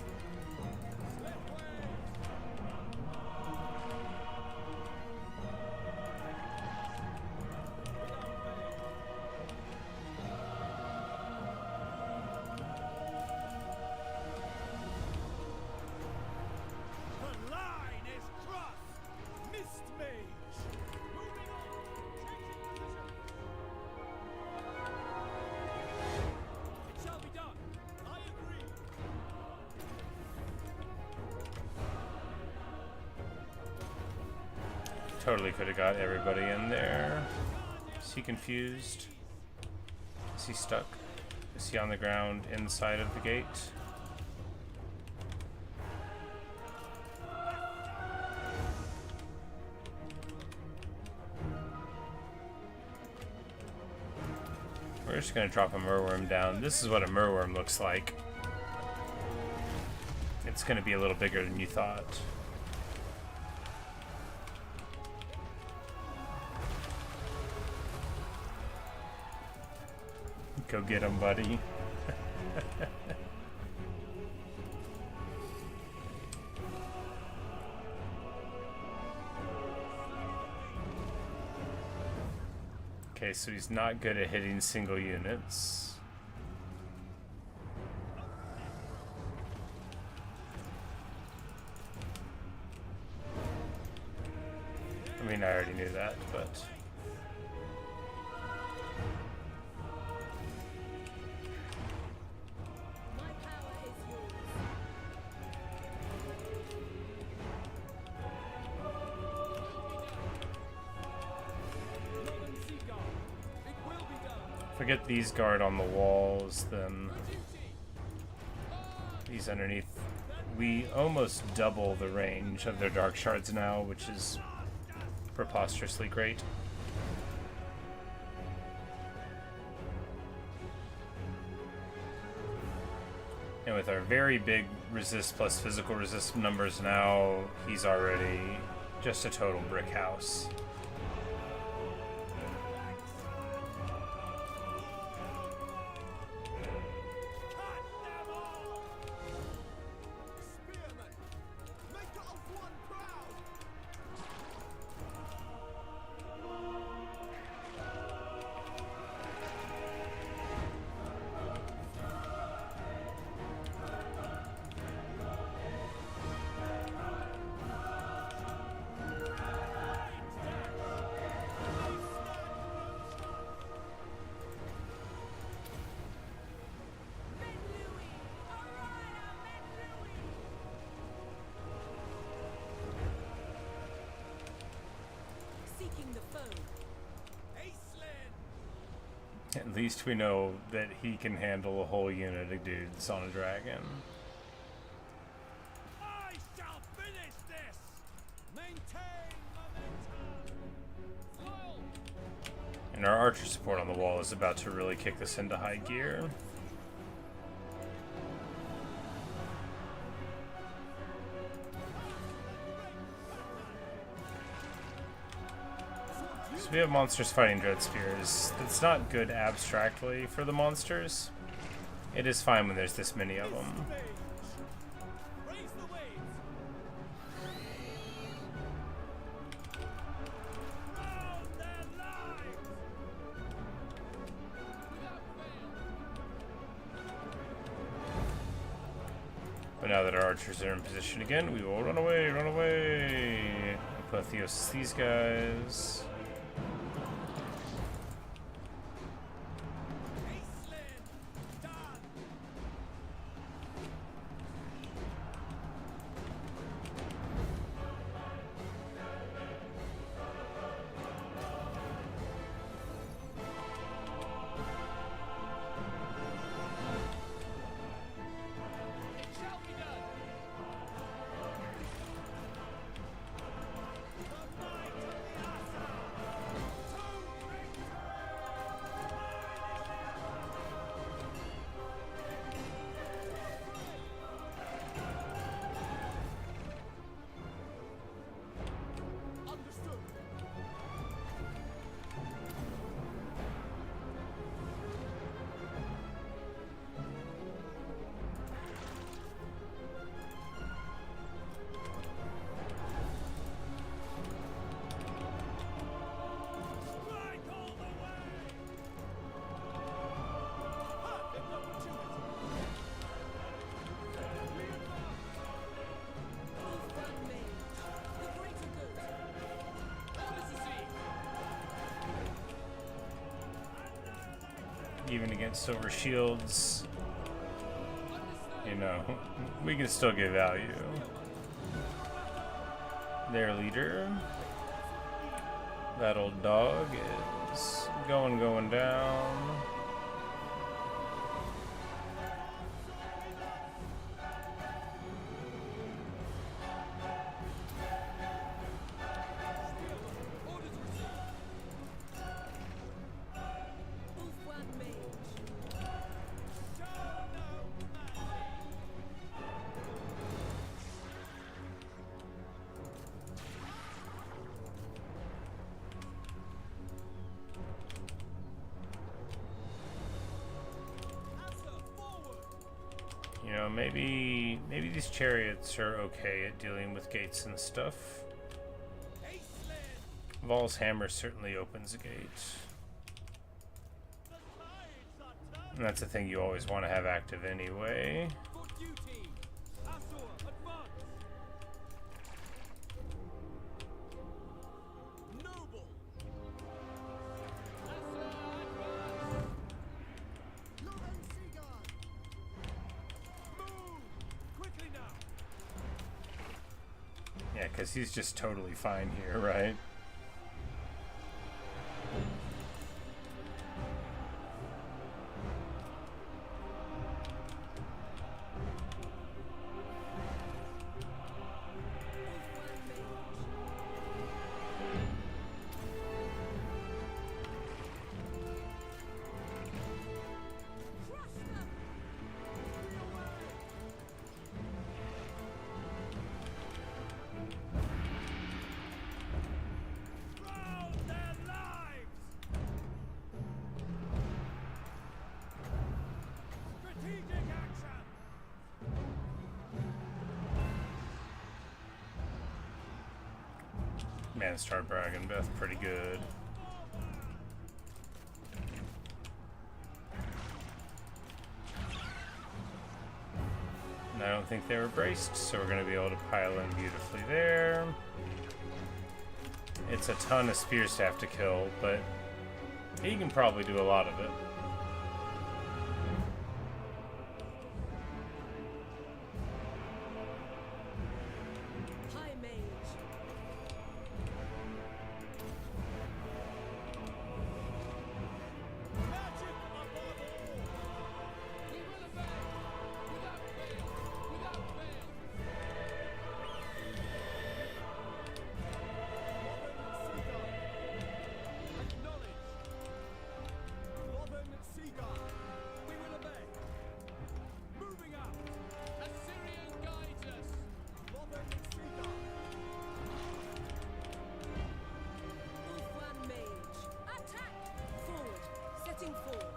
Totally could have got everybody in there. Is he confused? Is he stuck? Is he on the ground inside of the gate? We're just gonna drop a Merworm down. This is what a Merworm looks like. It's gonna be a little bigger than you thought. Go get him, buddy. Okay, so he's not good at hitting single units. I mean, I already knew that, but... Forget these guard on the walls, then these underneath. We almost double the range of their dark shards now, which is preposterously great. And with our very big resist plus physical resist numbers now, he's already just a total brick house. Seeking the foe. Aislinn! At least we know that he can handle a whole unit of dudes on a dragon. I shall finish this! Maintain momentum! Foil! And our archer support on the wall is about to really kick this into high gear. So we have monsters fighting dread spears. That's not good abstractly for the monsters. It is fine when there's this many of them. Raise the waves! Drown their lives! Without fail. But now that our archers are in position again, we will run away, run away! Apotheosis these guys. Aislinn! Done! It shall be done. The might of the Asa! To Understood. strike all the way! Perfect opportunity! Ulthuan mage. The greater good. That is the sea. Even against silver shields, Understood. you know, we can still get value. Their leader, that old dog, is going down. Orders received. Ulthuan mage. Show no mercy! Asa, forward! You know, maybe these chariots are okay at dealing with gates and stuff. Aislinn! Vol's hammer certainly opens a gate. The tides are turning! And that's a thing you always want to have active anyway. For duty! Asur, advance! Noble. Move! Quickly now! Yeah, because he's just totally fine here, right? Man-Star Dragonbeth, pretty good. And I don't think they were braced, so we're going to be able to pile in beautifully there. It's a ton of spears to have to kill, but he can probably do a lot of it. High mage. Magic above all! We will obey! Without fail! Without fail! Lothern Seagull! We will obey. Moving out. Assyrian guides us! Lothern Seagull! Ulthuan mage. Attack! Forward. Setting forth.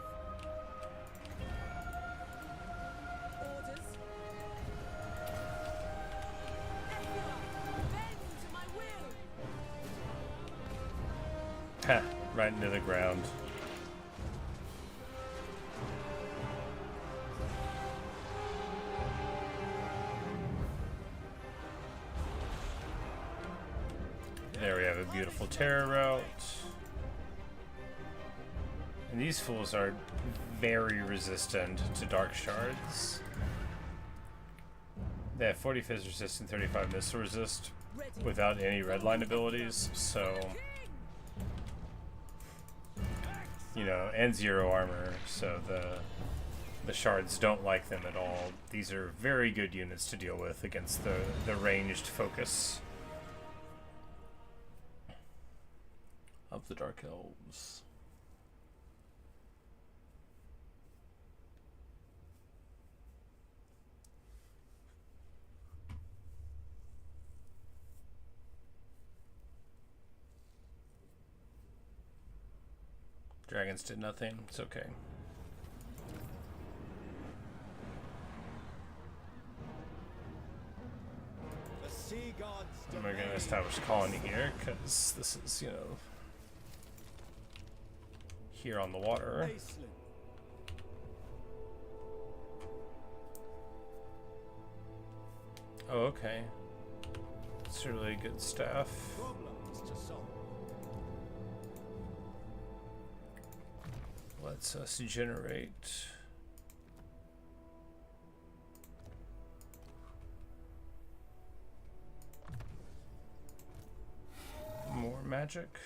Orders. Everyone, bend to my will. Ha! Right into the ground. There we have a beautiful terror route. And these fools are very resistant to dark shards. They have 40 fizz resist and 35 missile resist without any redline abilities, so you know, and 0 armor, so the shards don't like them at all. These are very good units to deal with against the ranged focus of the Dark Elves. Dragons did nothing. It's okay. The sea gods And we're going to establish colony here, because this is, you know, here on the water. Aislinn. Oh, okay. It's really good stuff. Problems to solve. Lets us generate more magic.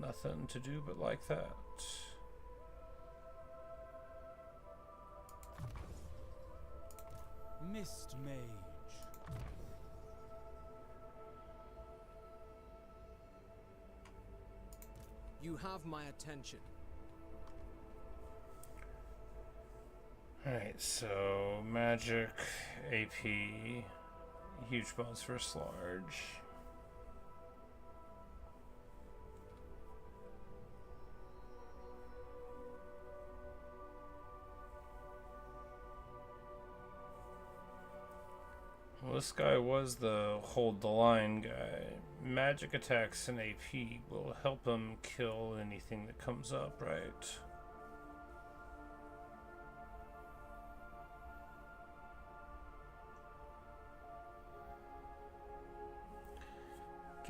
Nothing to do but like that. Mist mage. You have my attention. Alright, so magic, AP, huge bonus versus large. Well, this guy was the hold the line guy. Magic attacks and AP will help him kill anything that comes up, right?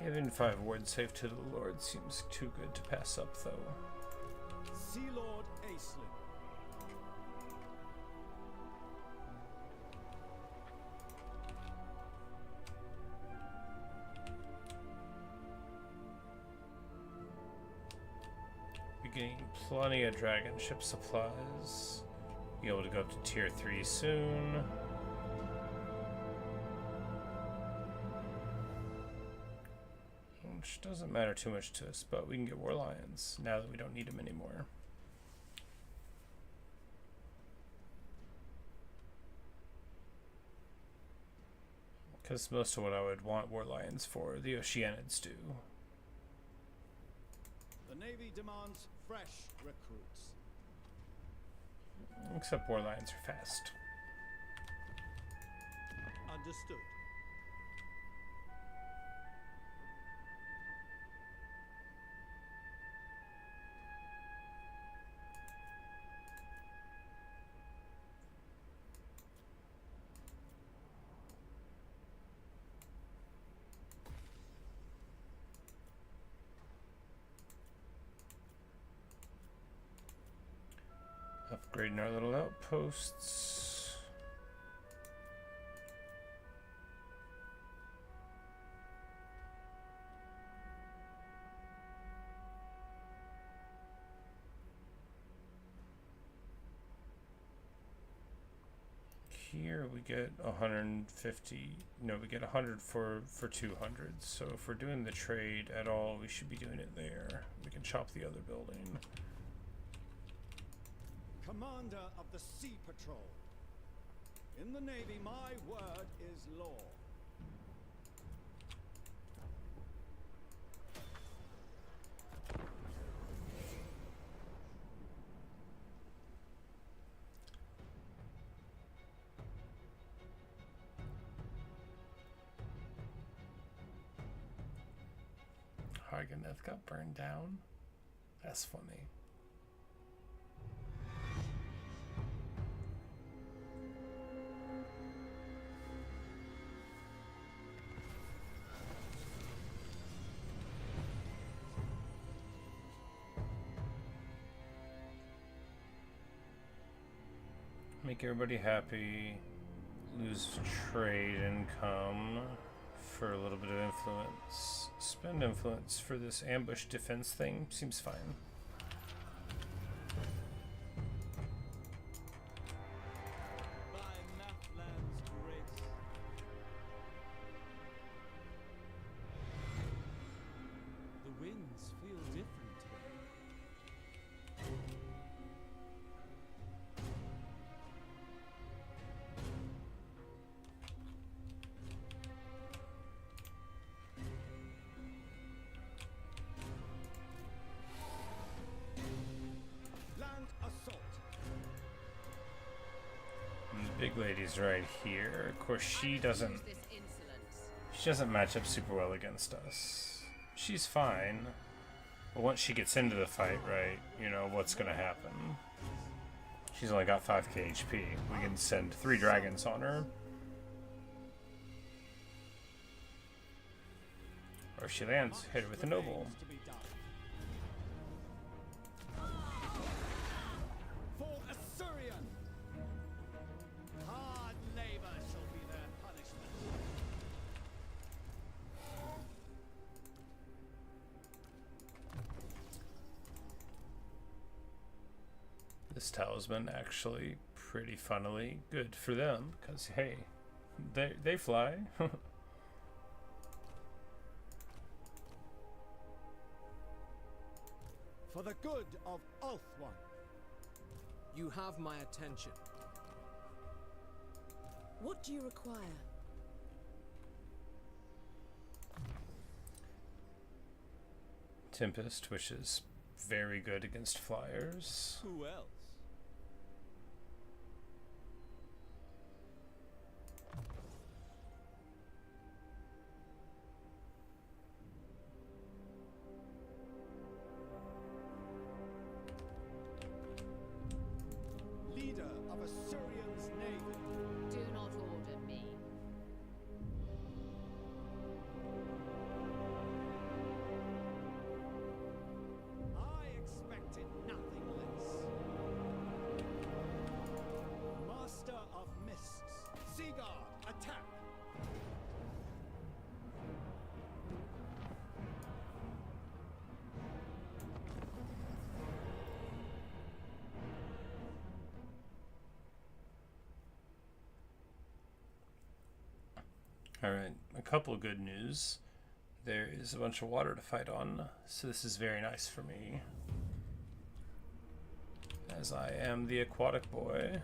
Giving 5 ward save to the Lord seems too good to pass up, though. Sea Lord Aislinn. Be getting plenty of dragonship supplies. Be able to go up to tier 3 soon. Which doesn't matter too much to us, but we can get war lions now that we don't need them anymore. Because most of what I would want war lions for, the Oceanids do. The Navy demands fresh recruits. Except war lions are fast. Understood. Upgrading our little outposts. Here we get 150. No, we get 100 for 200. So if we're doing the trade at all, we should be doing it there. We can chop the other building. Commander of the Sea Patrol. In the Navy, my word is law. Hageneth got burned down. That's funny. Make everybody happy. Lose trade income for a little bit of influence. Spend influence for this ambush defense thing. Seems fine. By Mathland's grace. The winds feel different. Land assault. And the big lady's right here. Of course, she doesn't. Use this insolence. She doesn't match up super well against us. She's fine. But once she gets into the fight, right, you know what's gonna happen. She's only got 5k HP. We can send 3 dragons on her. Or if she lands, hit her with a noble. To be done. For Assyrian. Hard labor shall be their punishment. This talisman actually pretty funnily good for them, because hey, they fly. For the good of Ulthuan. You have my attention. What do you require? Tempest, which is very good against flyers. Who else? Leader of Assyrian's navy. Do not order me. I expected nothing less. Master of Mists. Seaguard, attack! Alright, a couple of good news. There is a bunch of water to fight on, so this is very nice for me. As I am the aquatic boy.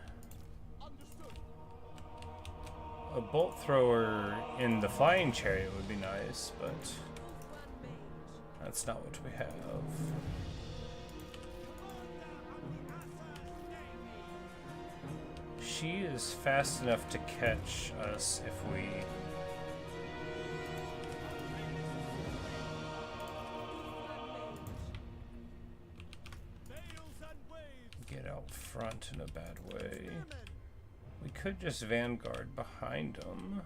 Understood. A bolt thrower in the flying chariot would be nice, but Ulthuan mage. that's not what we have. She is fast enough to catch us if we Sails and waves. get out front in a bad way. We could just vanguard behind them.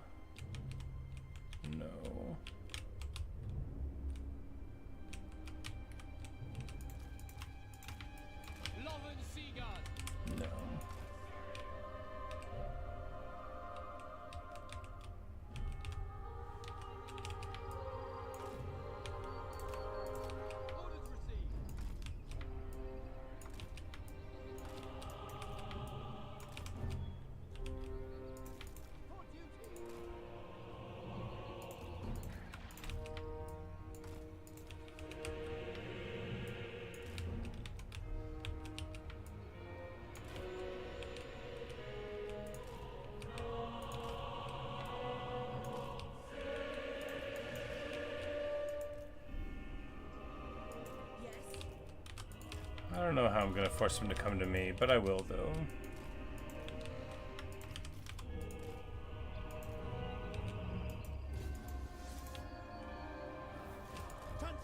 No. Loven Seaguard. No. don't know how I'm gonna force him to come to me, but I will though. Transferring.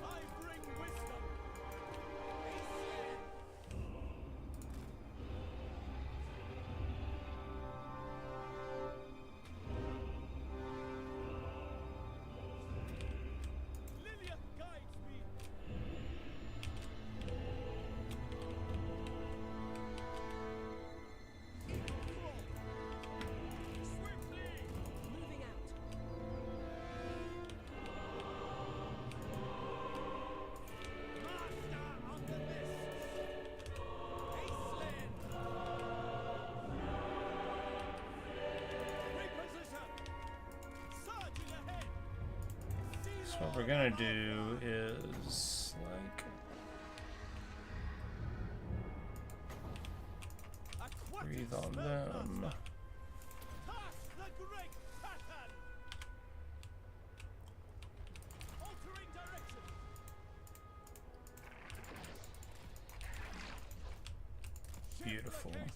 I bring wisdom. Aislinn. Lilia guides me. Swiftly. Moving out. Master of the mists. Aislinn. Reposition. Surging ahead. So what we're gonna do is like breathe on them. Cast the great pattern. Altering direction. Shift Beautiful. location.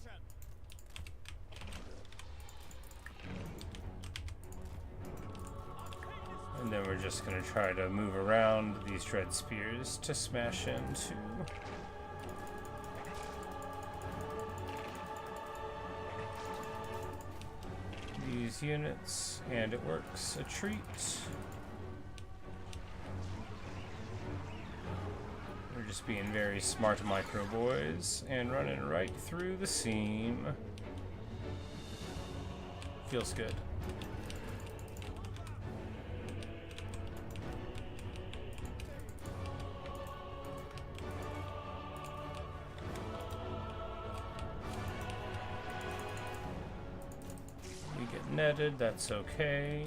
And then we're just gonna try to move around these dread spears to smash into these units, and it works a treat. We're just being very smart micro boys and running right through the seam. Feels good. We get netted, that's okay.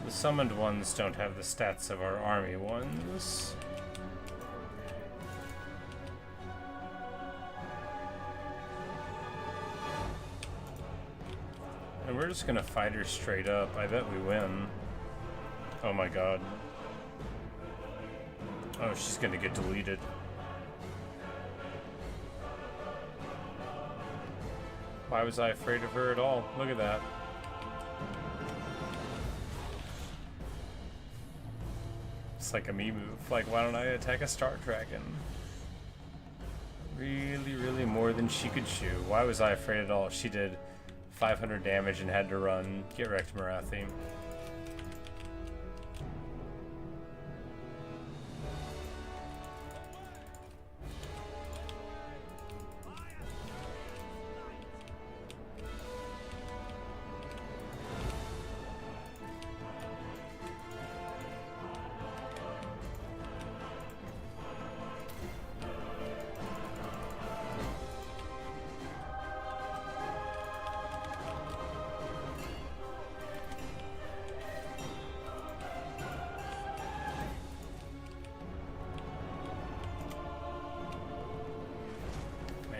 The summoned ones don't have the stats of our army ones. And we're just gonna fight her straight up. I bet we win. Oh my god. Oh, she's gonna get deleted. Why was I afraid of her at all? Look at that. It's like a me move. Like, why don't I attack a star dragon? Really, really more than she could chew. Why was I afraid at all? She did 500 damage and had to run. Get wrecked, Marathi.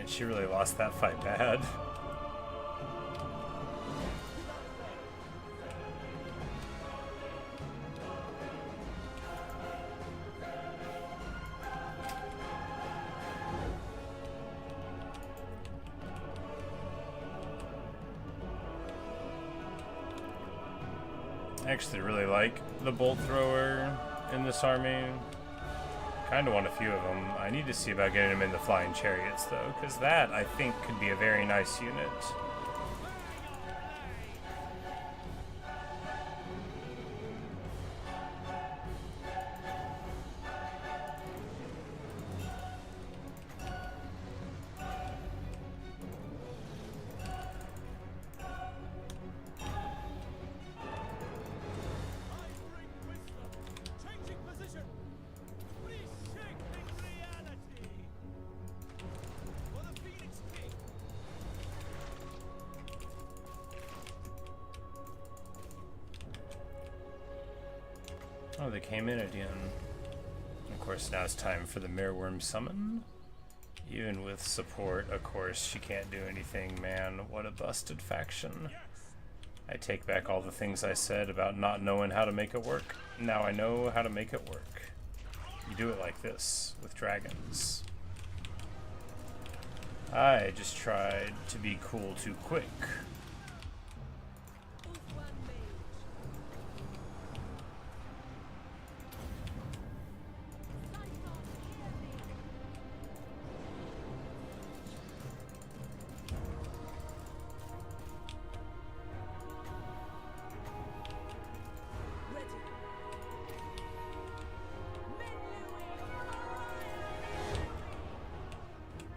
She really lost that fight bad. I actually really like the bolt thrower in this army. Kind of want a few of them. I need to see about getting them in the flying chariots though, because that I think could be a very nice unit. Oh, they came in again. Of course, now it's time for the Mereworm summon. Even with support, of course, she can't do anything, man. What a busted faction. I take back all the things I said about not knowing how to make it work. Now I know how to make it work. You do it like this, with dragons. I just tried to be cool too quick. Ulthuan mage.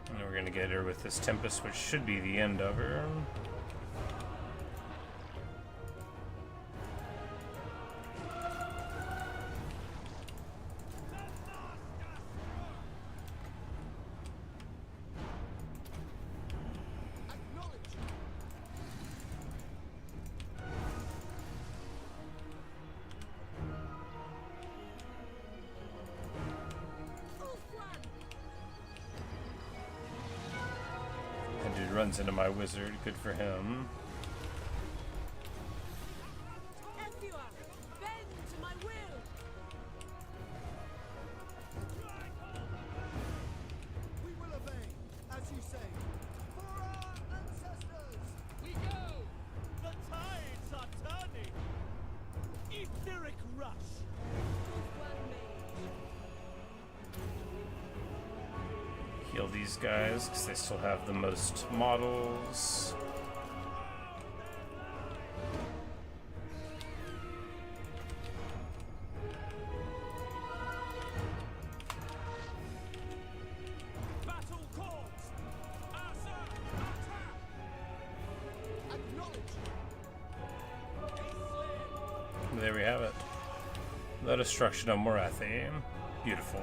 And we're gonna get her with this Tempest, which should be the end of her. That dude runs into my wizard. Good for him. Everyone, bend to my will. We will obey, as you say. For our ancestors! We go! The tides are turning! Etheric rush! Ulthuan mage. Heal these guys because they still have the most models. Battle calls! Asa, attack! Acknowledge. There we have it. The destruction of Morathi. Beautiful.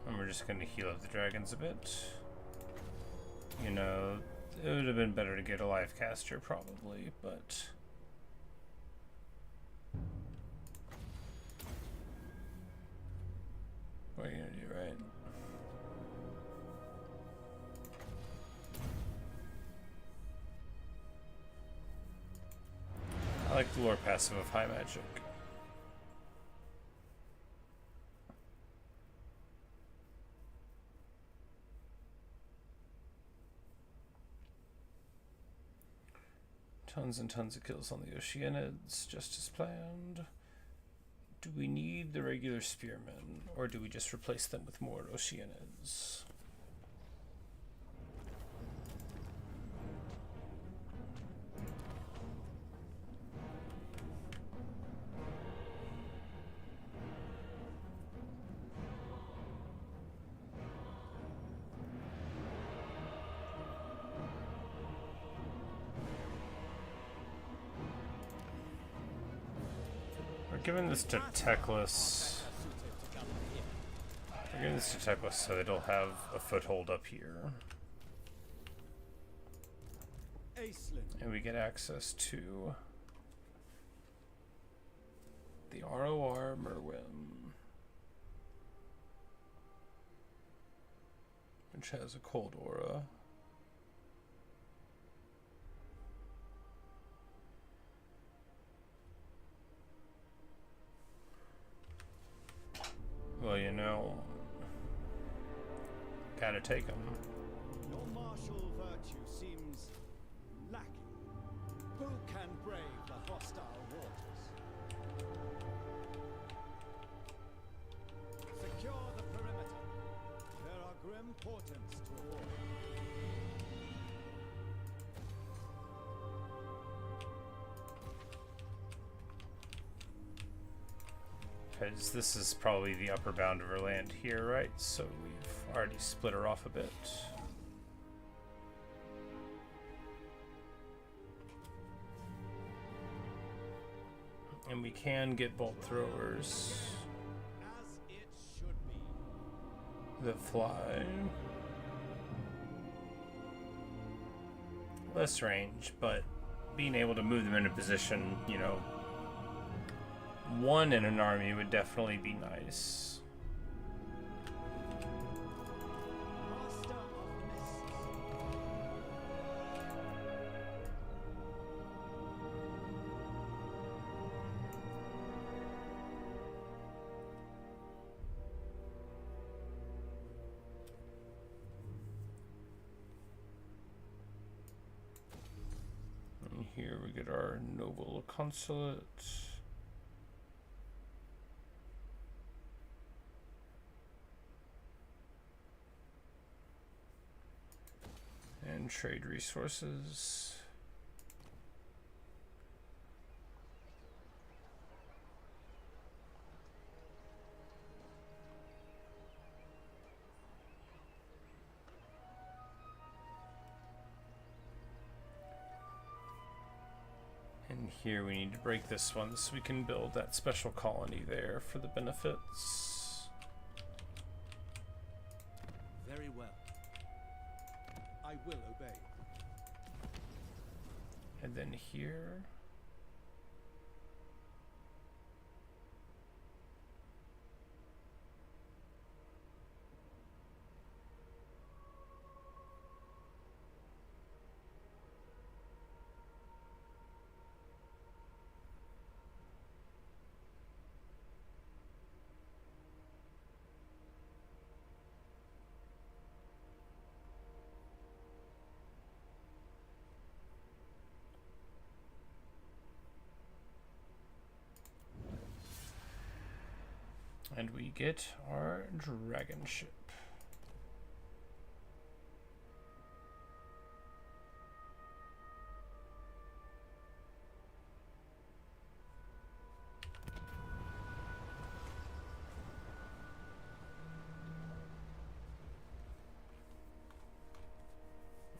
And we're just going to heal up the dragons a bit. You know, it would have been better to get a life caster probably, but... what are you going to do, right? I like the lore passive of high magic. Tons and tons of kills on the Oceanids, just as planned. Do we need the regular spearmen, or do we just replace them with more Oceanids? We're giving this to Teclis. We're giving this to Teclis so it'll have a foothold up here. Aislinn. And we get access to the ROR Merwin, which has a cold aura. Well, you know, gotta take them. Your martial virtue seems lacking. Who can brave the hostile waters? Secure the perimeter. There are grim portents to avoid. Because this is probably the upper bound of her land here, right? So we've already split her off a bit. And we can get bolt throwers As it should be. that fly. Less range, but being able to move them into position, you know, one in an army would definitely be nice. here we get our noble consulate. And trade resources. And here we need to break this one so we can build that special colony there for the benefits. Very well. I will obey. And then here. And we get our dragonship.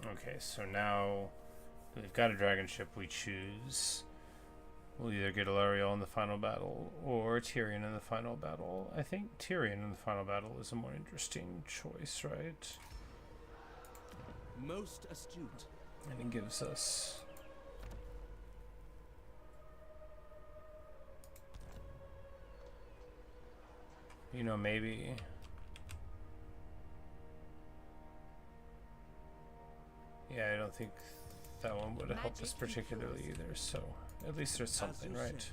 Okay, so now we've got a dragonship we choose. We'll either get Ilariel in the final battle or Tyrion in the final battle. I think Tyrion in the final battle is a more interesting choice, right? Most astute. And it gives us... You know, maybe... Yeah, I don't think that one would have helped us particularly either, so at least there's something, right?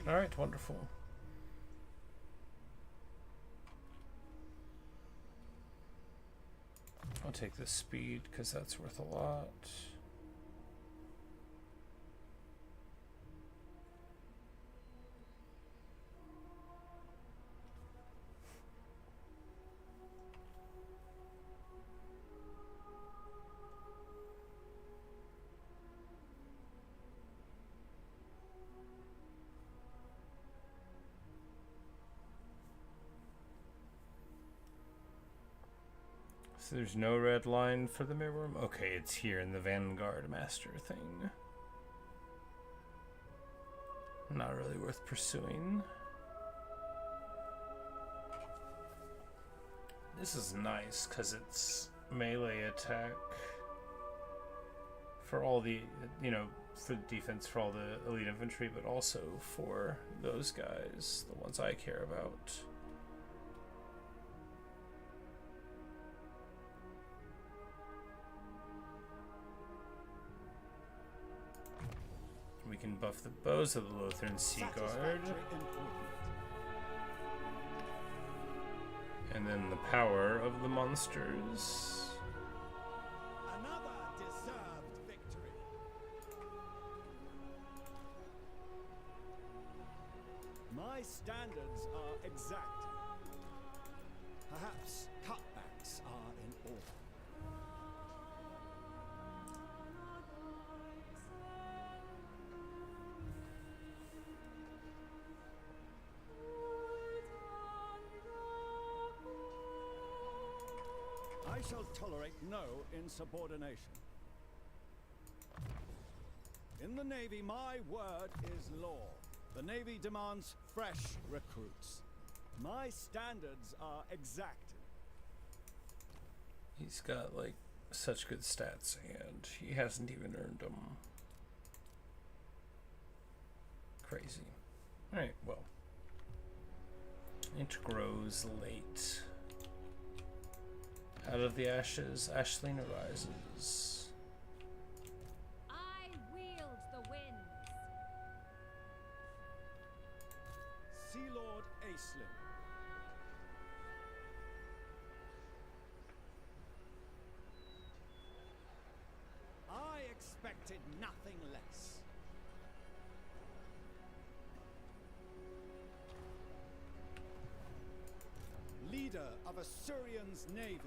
All right, wonderful. I'll take this speed because that's worth a lot. So there's no red line for the mirror room? Okay, it's here in the Vanguard Master thing. Not really worth pursuing. This is nice because it's melee attack for all the, you know, for defense for all the elite infantry, but also for those guys, the ones I care about. We can buff the bows of the Lothran Sea Guard. And then the power of the monsters. Another deserved victory. My standards are exacting. Perhaps cutbacks are in order. I shall tolerate no insubordination. In the Navy, my word is law. The Navy demands fresh recruits. My standards are exacting. He's got like such good stats, and he hasn't even earned them. Crazy. Alright, well. It grows late. Out of the ashes, Aislinn arises. I wield the winds. Sea Lord Aislinn. I expected nothing less. Leader of Assyrian's navy.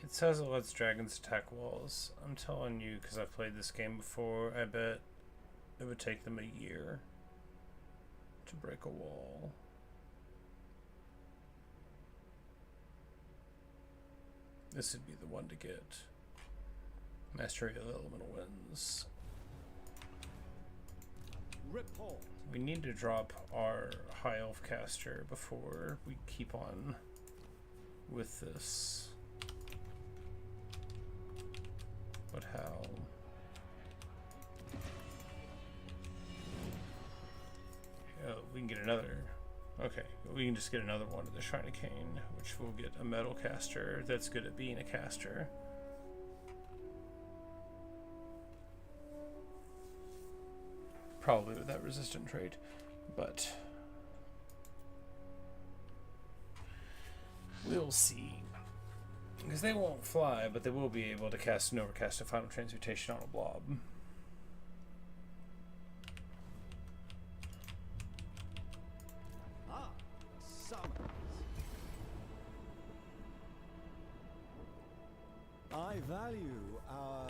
It says it lets dragons attack walls. I'm telling you, because I've played this game before, I bet it would take them a year to break a wall. This would be the one to get. Mastery of Elemental Winds. Report. We need to drop our High Elf caster before we keep on with this. But how? Oh, we can get another. Okay, we can just get another one of the Shrine of Cain, which will get a metal caster that's good at being a caster. Probably with that resistant trait, but we'll see. Because they won't fly, but they will be able to cast and overcast a final transmutation on a blob. Ah, summons. I value our...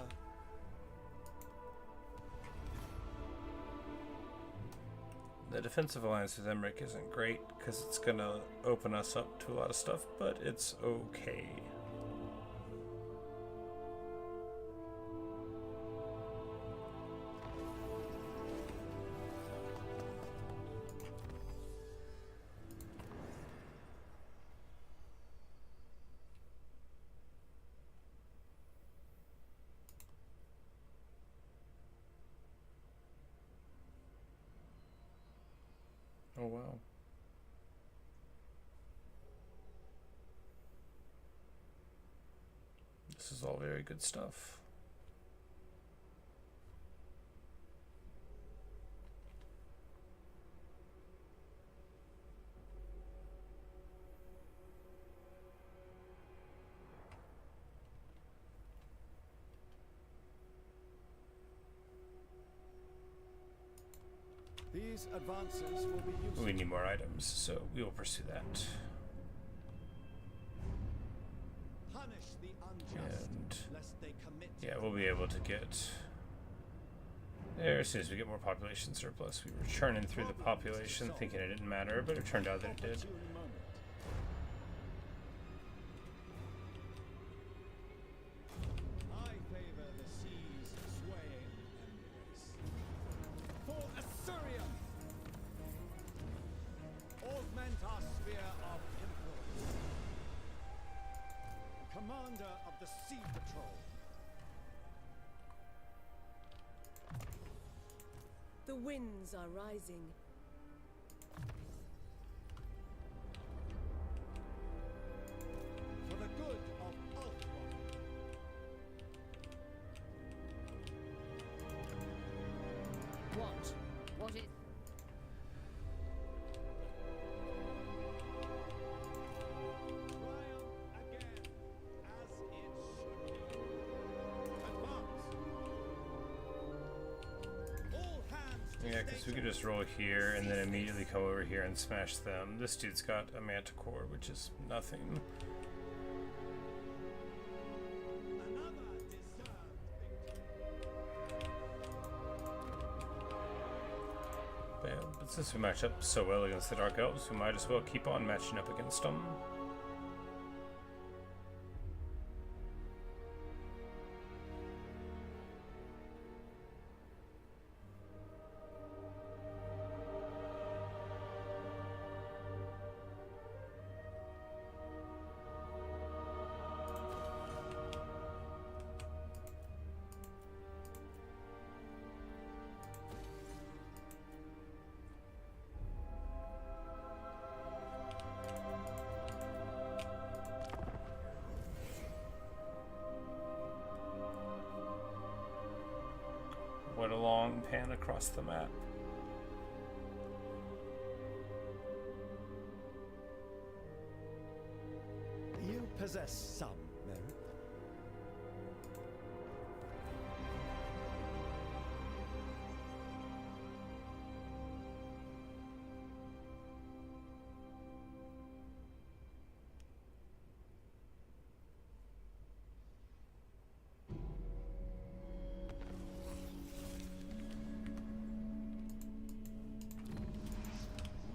The defensive alliance with Emmerich isn't great, because it's going to open us up to a lot of stuff, but it's okay. Oh wow. This is all very good stuff. These advances will be useful. We need more items, so we will pursue that. Punish the unjust, And lest they commit. yeah, we'll be able to get there as soon as we get more population surplus. We were churning through the population thinking it didn't matter, but it turned out that it did. Opportune moment. I favor the sea's swaying embrace. For Assyria! Augment our sphere of influence. Commander of the Sea Patrol. The winds are rising. For the good of Ulthuan. What? What is... Triumph again, as it should be. Advance. All hands to Yeah, because we could just roll here and then immediately come over here and smash them. This dude's got a manticore, which is nothing. another deserved victory. Bam, But since we match up so well against the Dark Elves, we might as well keep on matching up against them. What a long pan across the map. You possess some merit.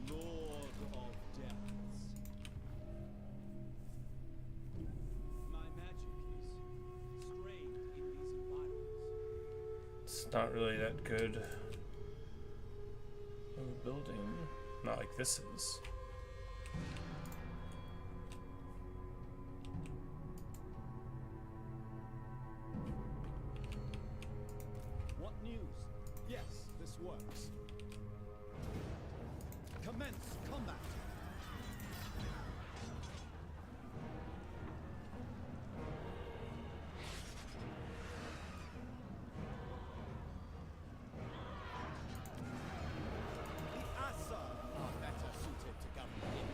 Lord of depths. My magic is strained in these environments. It's not really that good of a building. Not like this is. What news? Yes, this works. Commence combat. The Asa are better suited to govern here.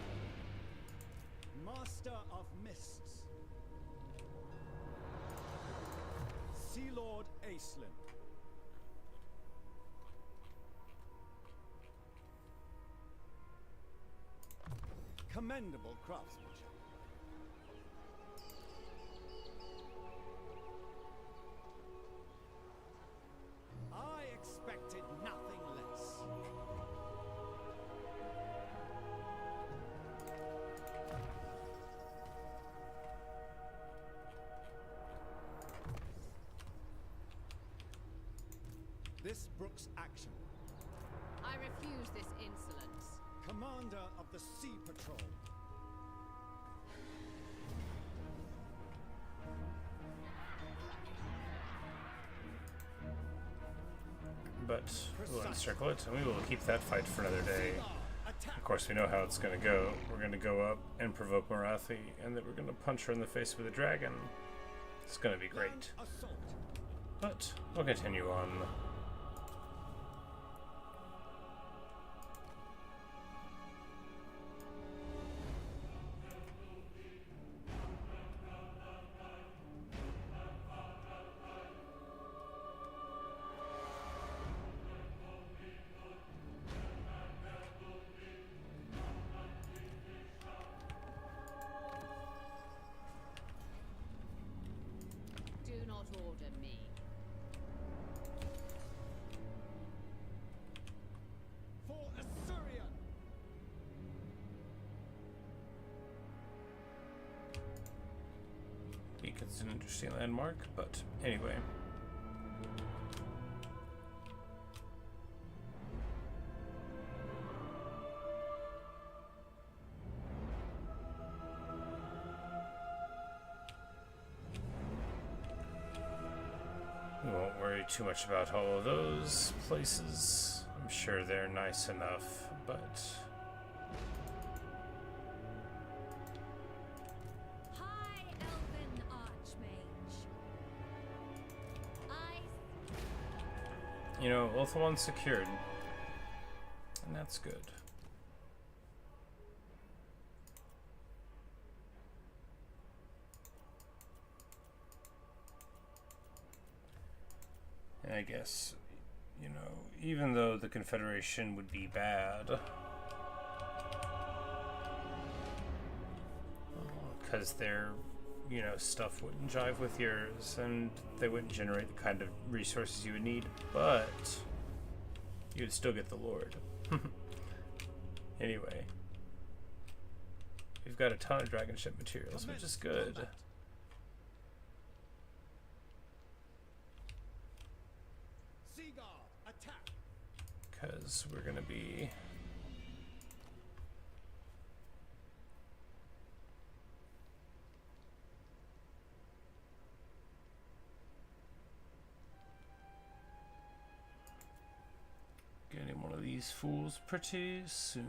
Master of Mists. Sea Lord Aislinn. Commendable craftsmanship. I expected nothing less. This brooks action. I refuse this insolence. Commander of the Sea Patrol. But we'll encircle it, and we will keep that fight for another day. Attack. Of course, we know how it's going to go. We're going to go up and provoke Morathi, and then we're going to punch her in the face with a dragon. It's going to be great. Assault. But we'll continue on. Do not order me. For Assyrian. Beacon's an interesting landmark, but anyway. We won't worry too much about all of those places. I'm sure they're nice enough, but High Elven Archmage. you know, Ulthuan secured, and that's good. And I guess, you know, even though the Confederation would be bad, because their, you know, stuff wouldn't jive with yours, and they wouldn't generate the kind of resources you would need, but you'd still get the Lord. Anyway, we've got a ton of dragonship materials, which is good. Seaguard, attack! Because we're going to be... getting one of these fools pretty soon.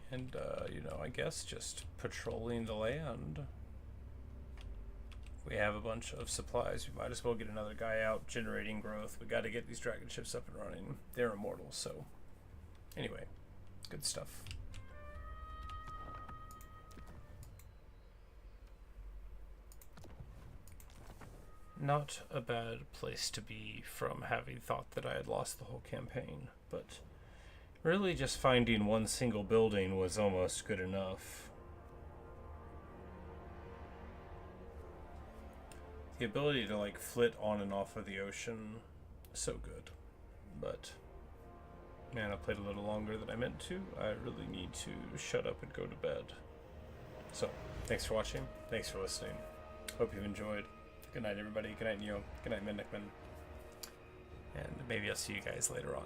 And, you know, I guess just patrolling the land. We have a bunch of supplies. We might as well get another guy out generating growth. We got to get these dragon ships up and running. They're immortal, so... Anyway, good stuff. Not a bad place to be from having thought that I had lost the whole campaign, but really just finding one single building was almost good enough. The ability to like flit on and off of the ocean, so good. But man, I played a little longer than I meant to. I really need to shut up and go to bed. So, thanks for watching. Thanks for listening. Hope you've enjoyed. Good night, everybody. Good night, Neo. Good night, Midnickman. And maybe I'll see you guys later on.